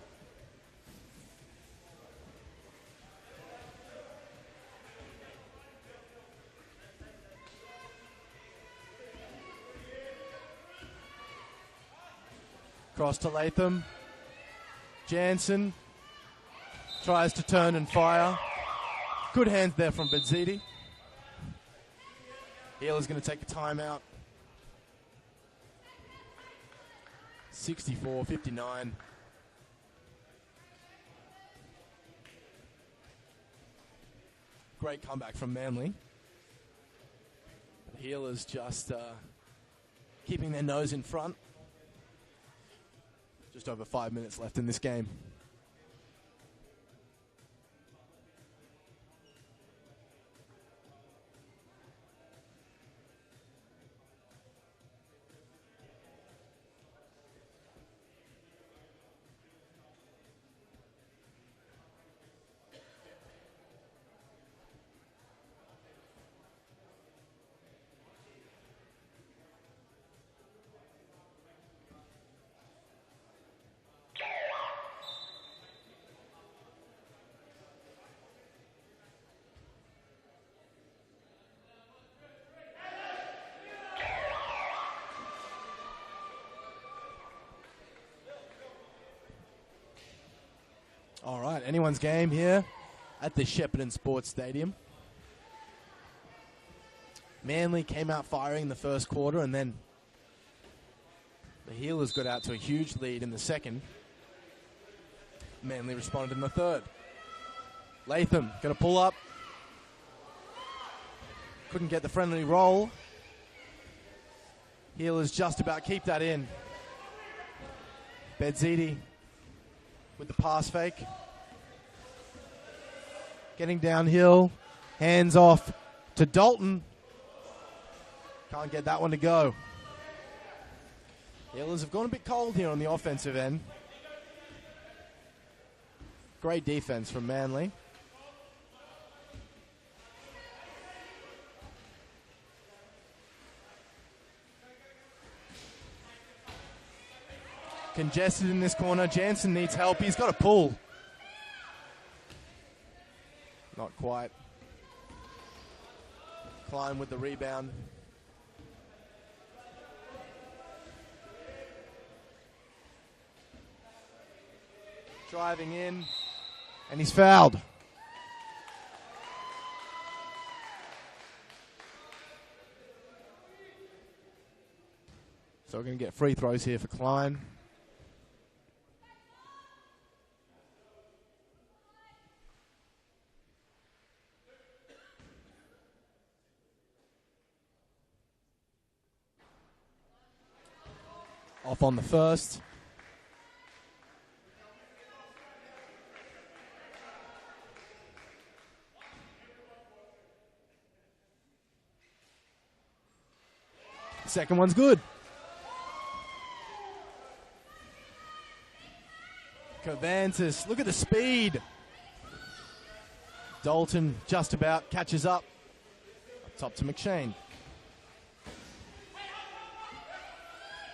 Cross to Latham. Jansen tries to turn and fire. Good hands there from Bedzidi. Healer's going to take a timeout. 64-59. Great comeback from Manly. The Healers just keeping their nose in front. Just over 5 minutes left in this game. All right, anyone's game here at the Shepparton Sports Stadium. Manly came out firing in the first quarter, and then the Healers got out to a huge lead in the second. Manly responded in the third. Latham going to pull up. Couldn't get the friendly roll. Healers just about keep that in. Bedzidi with the pass fake. Getting downhill. Hands off to Dalton. Can't get that one to go. Healers have gone a bit cold here on the offensive end. Great defense from Manly. Congested in this corner. Jansen needs help. He's got a pull. Not quite. Klein with the rebound. Driving in. And he's fouled. So we're going to get free throws here for Klein. Off on the first. Second one's good. Cervantes, look at the speed. Dalton just about catches up. Up top to McShane.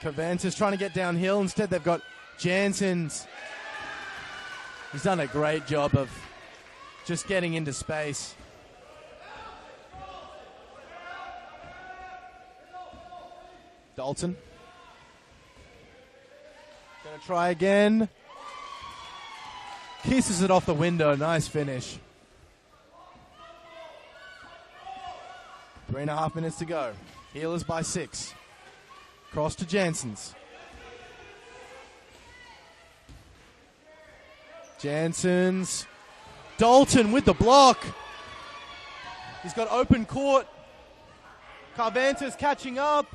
Cervantes trying to get downhill. Instead, they've got Jansen's. He's done a great job of just getting into space. Dalton. Gonna try again. Kisses it off the window. Nice finish. 3.5 minutes to go. Healers by 6. Cross to Jansen's. Jansen's. Dalton with the block. He's got open court. Cervantes catching up.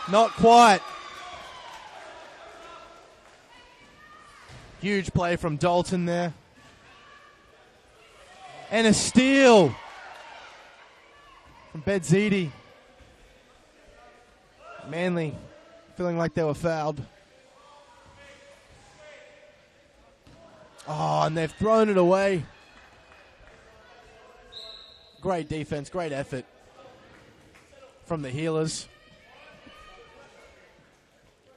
Not quite. Huge play from Dalton there. And a steal from Bedzidi. Manly feeling like they were fouled. Oh, and they've thrown it away. Great defense, great effort from the Healers.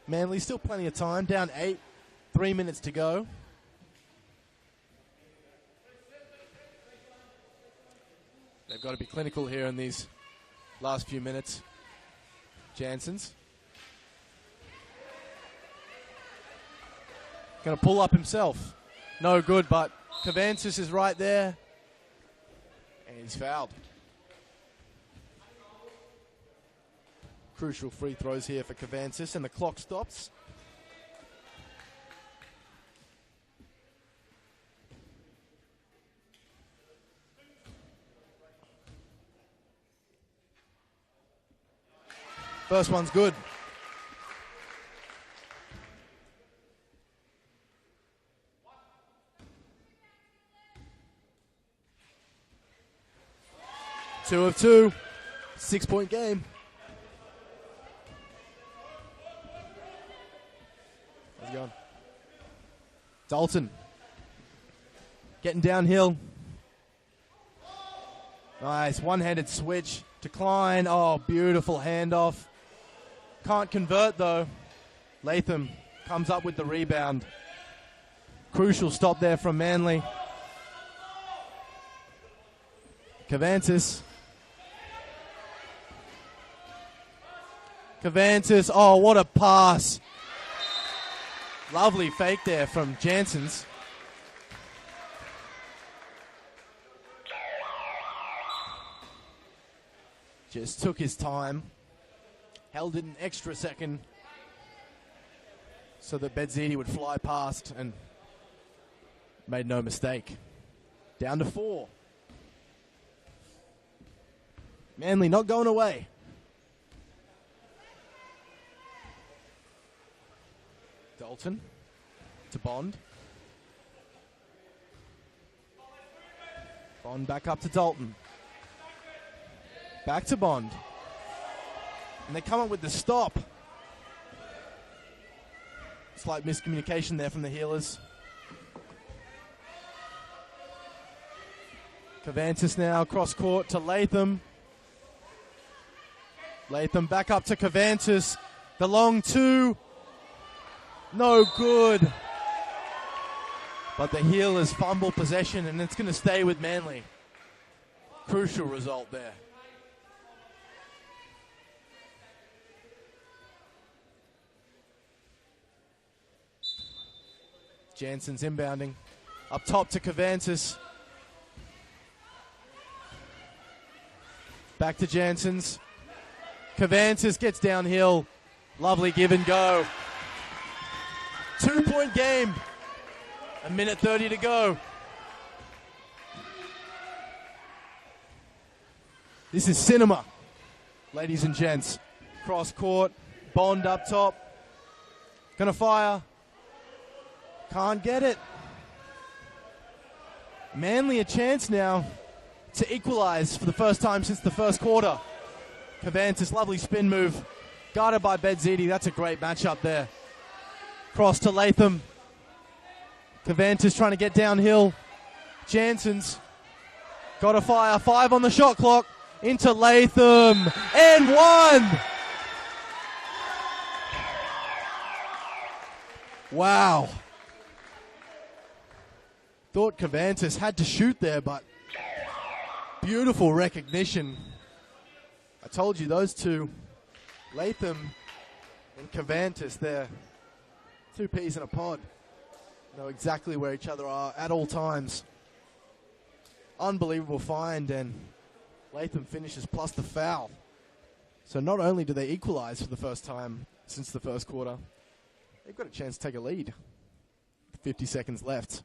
Manly still plenty of time, down 8, 3 minutes to go. They've got to be clinical here in these last few minutes. Jansen's going to pull up himself. No good, but Cervantes is right there. And he's fouled. Crucial free throws here for Cervantes, and the clock stops. First one's good. Two of two. 6-point game. How's it going? Dalton. Getting downhill. Nice. One-handed switch to Klein. Oh, beautiful handoff. Can't convert, though. Latham comes up with the rebound. Crucial stop there from Manly. Cervantes. Cervantes. Oh, what a pass. Lovely fake there from Jansen's. Just took his time, held it an extra second so that Bedzidi would fly past and made no mistake. Down to 4. Manly not going away. Dalton to Bond. Bond back up to Dalton. Back to Bond. And they come up with the stop. Slight miscommunication there from the healers. Cavantis now cross court to Latham. Latham back up to Cavantis. The long 2. No good. But the healers fumble possession and it's going to stay with Manly. Crucial result there. Jansen's inbounding. Up top to Cavantis. Back to Jansen's. Cavantis gets downhill. Lovely give and go. 2-point game. 1:30 to go. This is cinema, ladies and gents. Cross court. Bond up top. Gonna fire. Can't get it. Manly a chance now to equalize for the first time since the first quarter. Cavantis, lovely spin move. Guarded by Bedzidi. That's a great matchup there. Cross to Latham. Cavantis trying to get downhill. Jansen's got a fire. 5 on the shot clock. Into Latham. And 1. Wow. Thought Cavantis had to shoot there, but beautiful recognition. I told you those two, Latham and Cavantis, they're 2 peas in a pod. Know exactly where each other are at all times. Unbelievable find, and Latham finishes plus the foul. So not only do they equalize for the first time since the first quarter, they've got a chance to take a lead. 50 seconds left.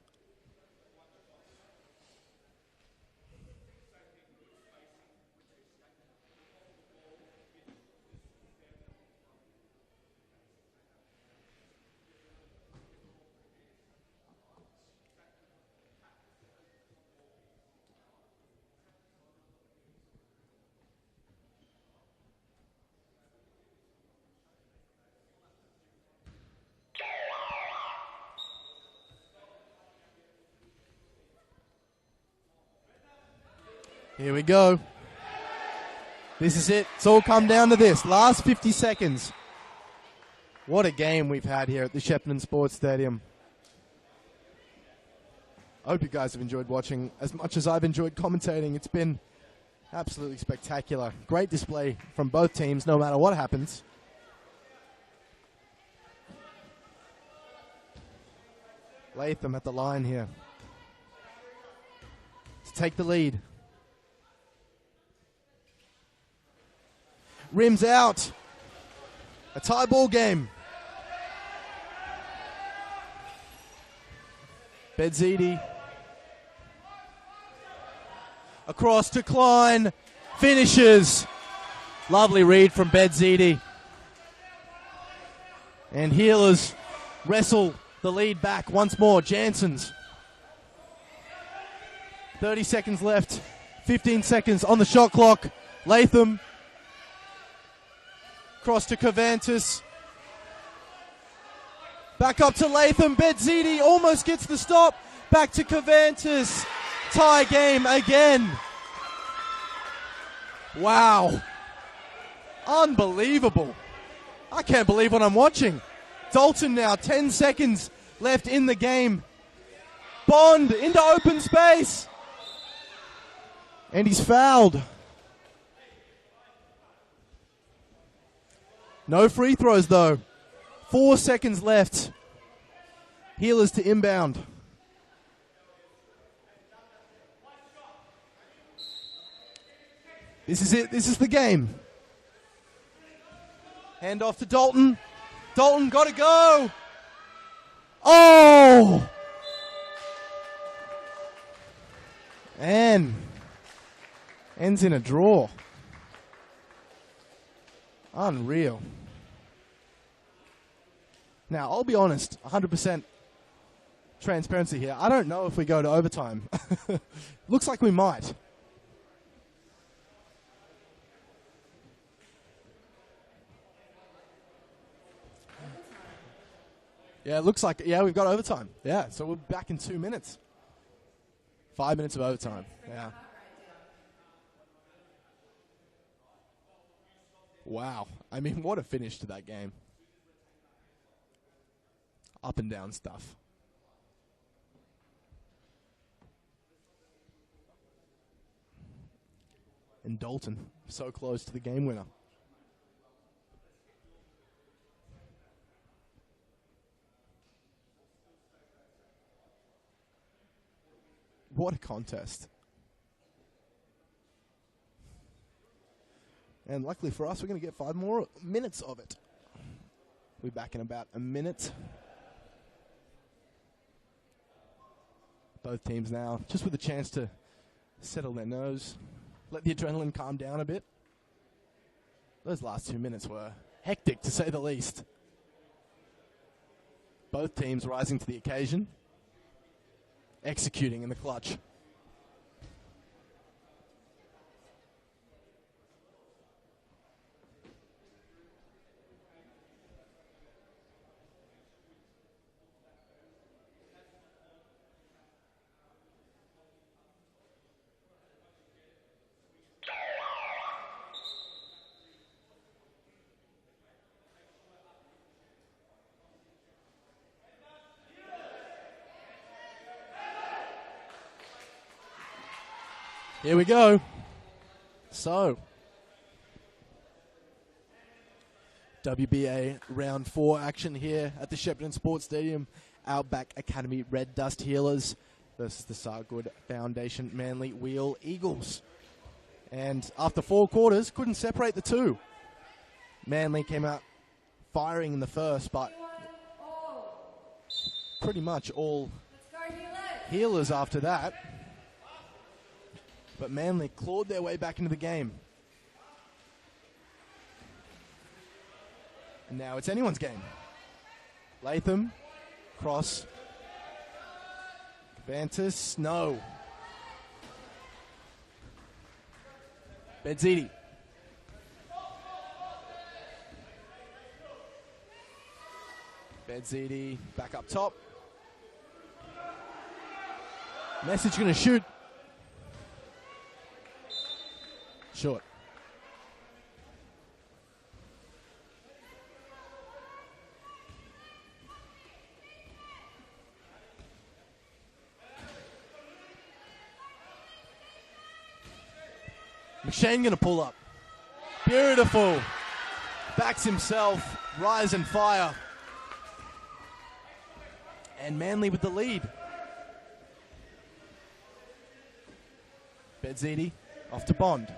Here we go. This is it. It's all come down to this. Last 50 seconds. What a game we've had here at the Shepparton Sports Stadium. I hope you guys have enjoyed watching as much as I've enjoyed commentating. It's been absolutely spectacular. Great display from both teams, no matter what happens. Latham at the line here to take the lead. Rims out. A tie ball game. Bedzidi. Across to Klein. Finishes. Lovely read from Bedzidi. And Healers wrestle the lead back once more. Jansen's. 30 seconds left. 15 seconds on the shot clock. Latham. Cross to Cavantis. Back up to Latham. Bedzidi almost gets the stop. Back to Cavantis. Tie game again. Wow. Unbelievable. I can't believe what I'm watching. Dalton now, 10 seconds left in the game. Bond into open space. And he's fouled. No free throws, though. 4 seconds left. Healers to inbound. This is it. This is the game. Hand off to Dalton. Dalton got to go. Oh! And ends in a draw. Unreal. Now, I'll be honest, 100% transparency here. I don't know if we go to overtime. Looks like we might. Yeah, it looks like, we've got overtime. Yeah, so we're back in 2 minutes. 5 minutes of overtime. Yeah. Wow. I mean, what a finish to that game. Up and down stuff. And Dalton, so close to the game winner. What a contest. And luckily for us, we're going to get 5 more minutes of it. We'll be back in about a minute. Both teams now just with a chance to settle their nerves, let the adrenaline calm down a bit. Those last 2 minutes were hectic, to say the least. Both teams rising to the occasion, executing in the clutch. Here we go. So, WBA round 4 action here at the Shepparton Sports Stadium. Outback Academy Red Dust Healers versus the Sargood Foundation Manly Wheel Eagles. And after 4 quarters, couldn't separate the two. Manly came out firing in the first, but pretty much all Healers after that. But Manly clawed their way back into the game. And now it's anyone's game. Latham, cross. Vantis, no. Bedzidi. Bedzidi back up top. Message going to shoot. Short. McShane gonna pull up. Beautiful. Backs himself. Rise and fire. And Manly with the lead. Bedzidi off to Bond.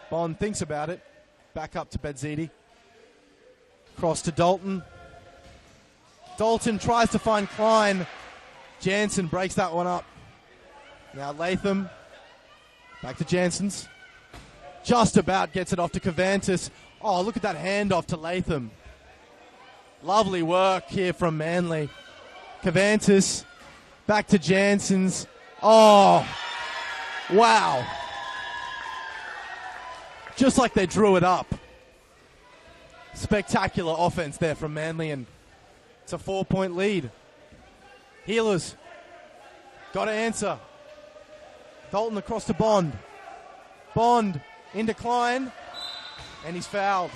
Bond thinks about it. Back up to Bedzidi. Cross to Dalton. Dalton tries to find Klein. Jansen breaks that one up. Now Latham. Back to Jansen's. Just about gets it off to Cavantis. Oh, look at that handoff to Latham. Lovely work here from Manly. Cavantis. Back to Jansen's. Oh, wow. Just like they drew it up. Spectacular offense there from Manly, and it's a 4-point lead. Healers. Got to answer. Dalton across to Bond. Bond into Klein, and he's fouled.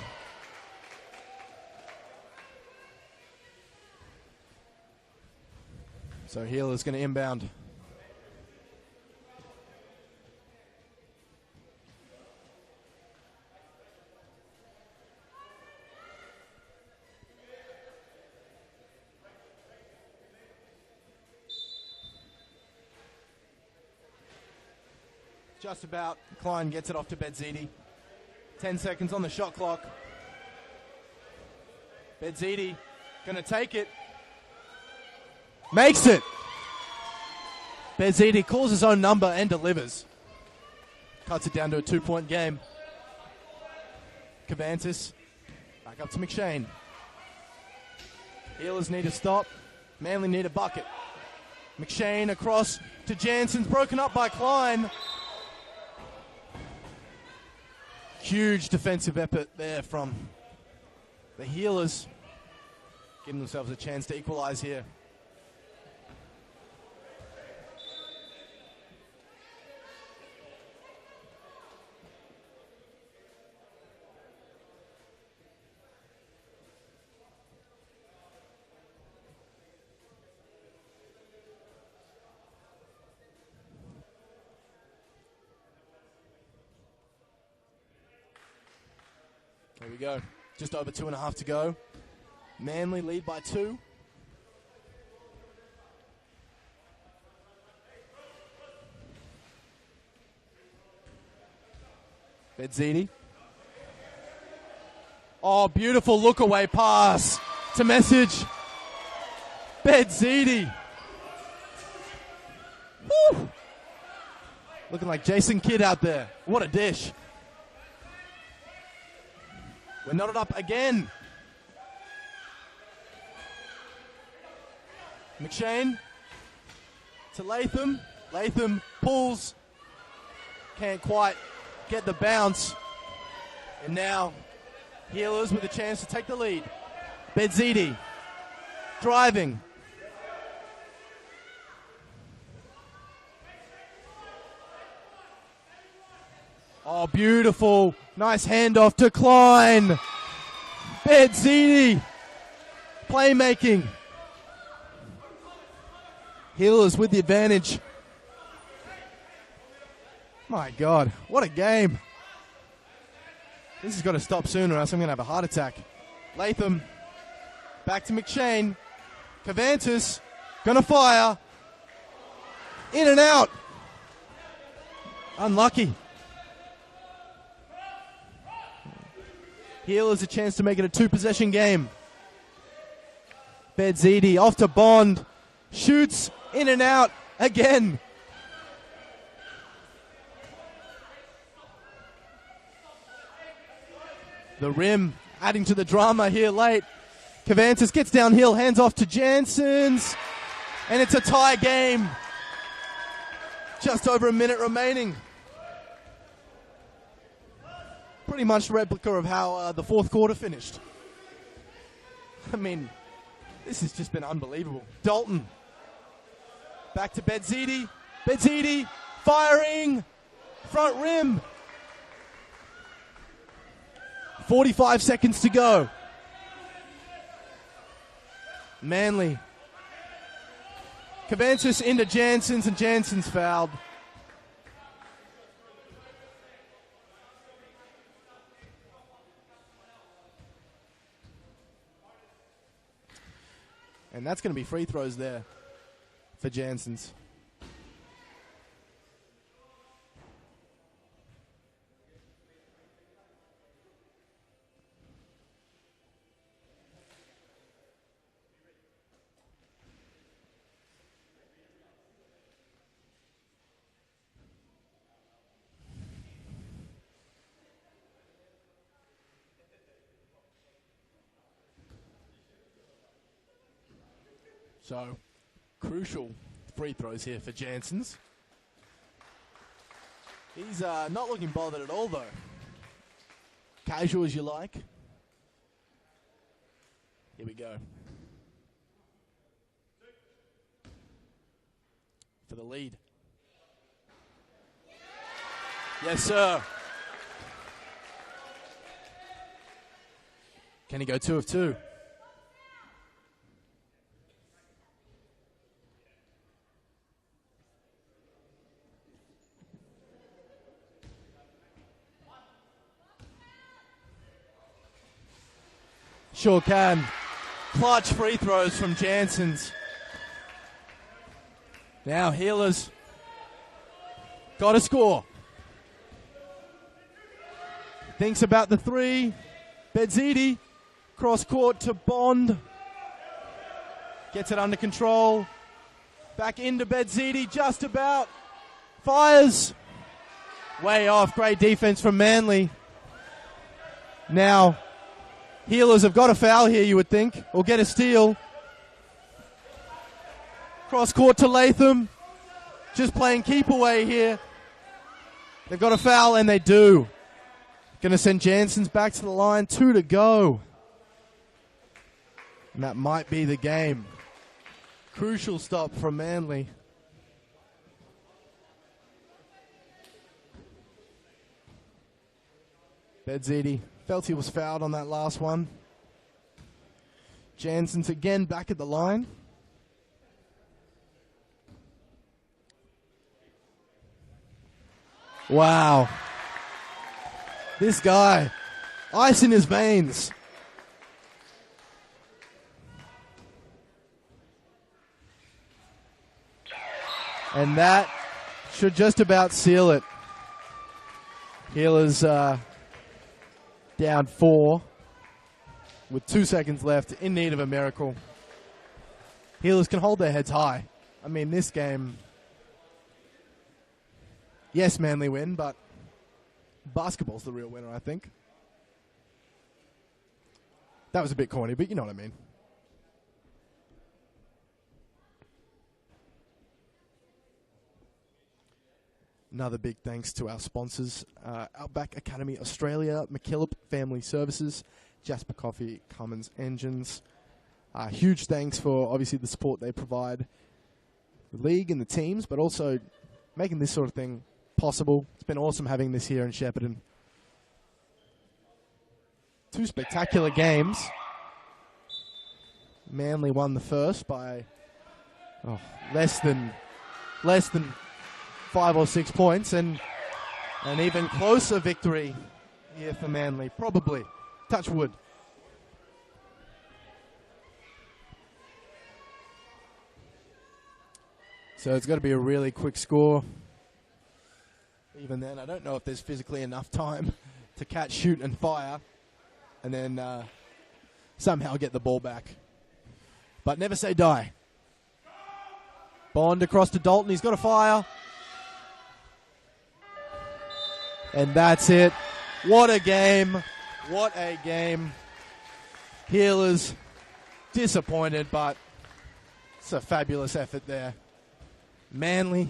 So Healers going to inbound. Just about. Klein gets it off to Bedzidi. 10 seconds on the shot clock. Bedzidi gonna take it. Makes it. Bedzidi calls his own number and delivers. Cuts it down to a 2-point game. Cavantis back up to McShane. Healers need to stop. Manly need a bucket. McShane across to Jansen's, broken up by Klein. Huge defensive effort there from the Healers, giving themselves a chance to equalise here. There we go. Just over 2.5 to go. Manly lead by 2. Bedzidi. Oh, beautiful look away pass to Message. Bedzidi. Woo! Looking like Jason Kidd out there. What a dish. We're knotted up again. McShane to Latham. Latham pulls. Can't quite get the bounce. And now Healers with a chance to take the lead. Bedzidi driving. Oh, beautiful. Nice handoff to Klein. Bedzidi. Playmaking. Healers with the advantage. My God, what a game. This has got to stop soon or else I'm going to have a heart attack. Latham. Back to McShane. Cavantis. Gonna fire. In and out. Unlucky. Healers a chance to make it a 2-possession game. Bedzidi off to Bond. Shoots in and out again. The rim adding to the drama here late. Cavantis gets downhill, hands off to Janssens. And it's a tie game. Just over a minute remaining. Pretty much replica of how the fourth quarter finished. I mean, this has just been unbelievable. Dalton. Back to Bedzidi. Bedzidi firing. Front rim. 45 seconds to go. Manly. Cavantis into Janssens, and Janssens fouled. And that's going to be free throws there for Janssens. So, crucial free throws here for Janssens. He's not looking bothered at all, though. Casual as you like. Here we go. For the lead. Yes, sir. Can he go 2 of 2? Sure can. Clutch free throws from Janssens. Now Healers got to score. Thinks about the three. Bedzidi. Cross court to Bond. Gets it under control. Back into Bedzidi. Just about. Fires. Way off. Great defense from Manly. Now, Healers have got a foul here, you would think. Or get a steal. Cross court to Latham. Just playing keep away here. They've got a foul, and they do. Going to send Jansen's back to the line. 2 to go. And that might be the game. Crucial stop from Manly. Bedzidi felt he was fouled on that last one. Jansen's again back at the line. Wow. This guy, ice in his veins. And that should just about seal it. Healers down 4 with 2 seconds left, in need of a miracle. Healers can hold their heads high. I mean, this game, yes, Manly win, but basketball's the real winner, I think. That was a bit corny, but you know what I mean. Another big thanks to our sponsors, Outback Academy Australia, McKillop Family Services, Jasper Coffee, Cummins Engines. Huge thanks for, obviously, the support they provide the league and the teams, but also making this sort of thing possible. It's been awesome having this here in Shepparton. 2 spectacular games. Manly won the first by less than 5 or 6 points, and an even closer victory here for Manly, probably. Touch wood. So it's got to be a really quick score. Even then, I don't know if there's physically enough time to catch, shoot, and fire, and then somehow get the ball back. But never say die. Bond across to Dalton. He's got a fire. And that's it. What a game. What a game. Healers disappointed, but it's a fabulous effort there. Manly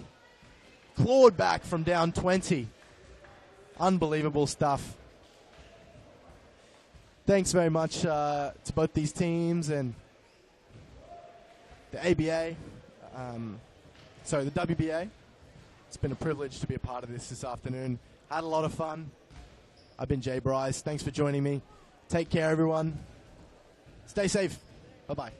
clawed back from down 20. Unbelievable stuff. Thanks very much to both these teams and the ABA. The WBA. It's been a privilege to be a part of this afternoon. Had a lot of fun. I've been Jay Bryce. Thanks for joining me. Take care, everyone. Stay safe. Bye-bye.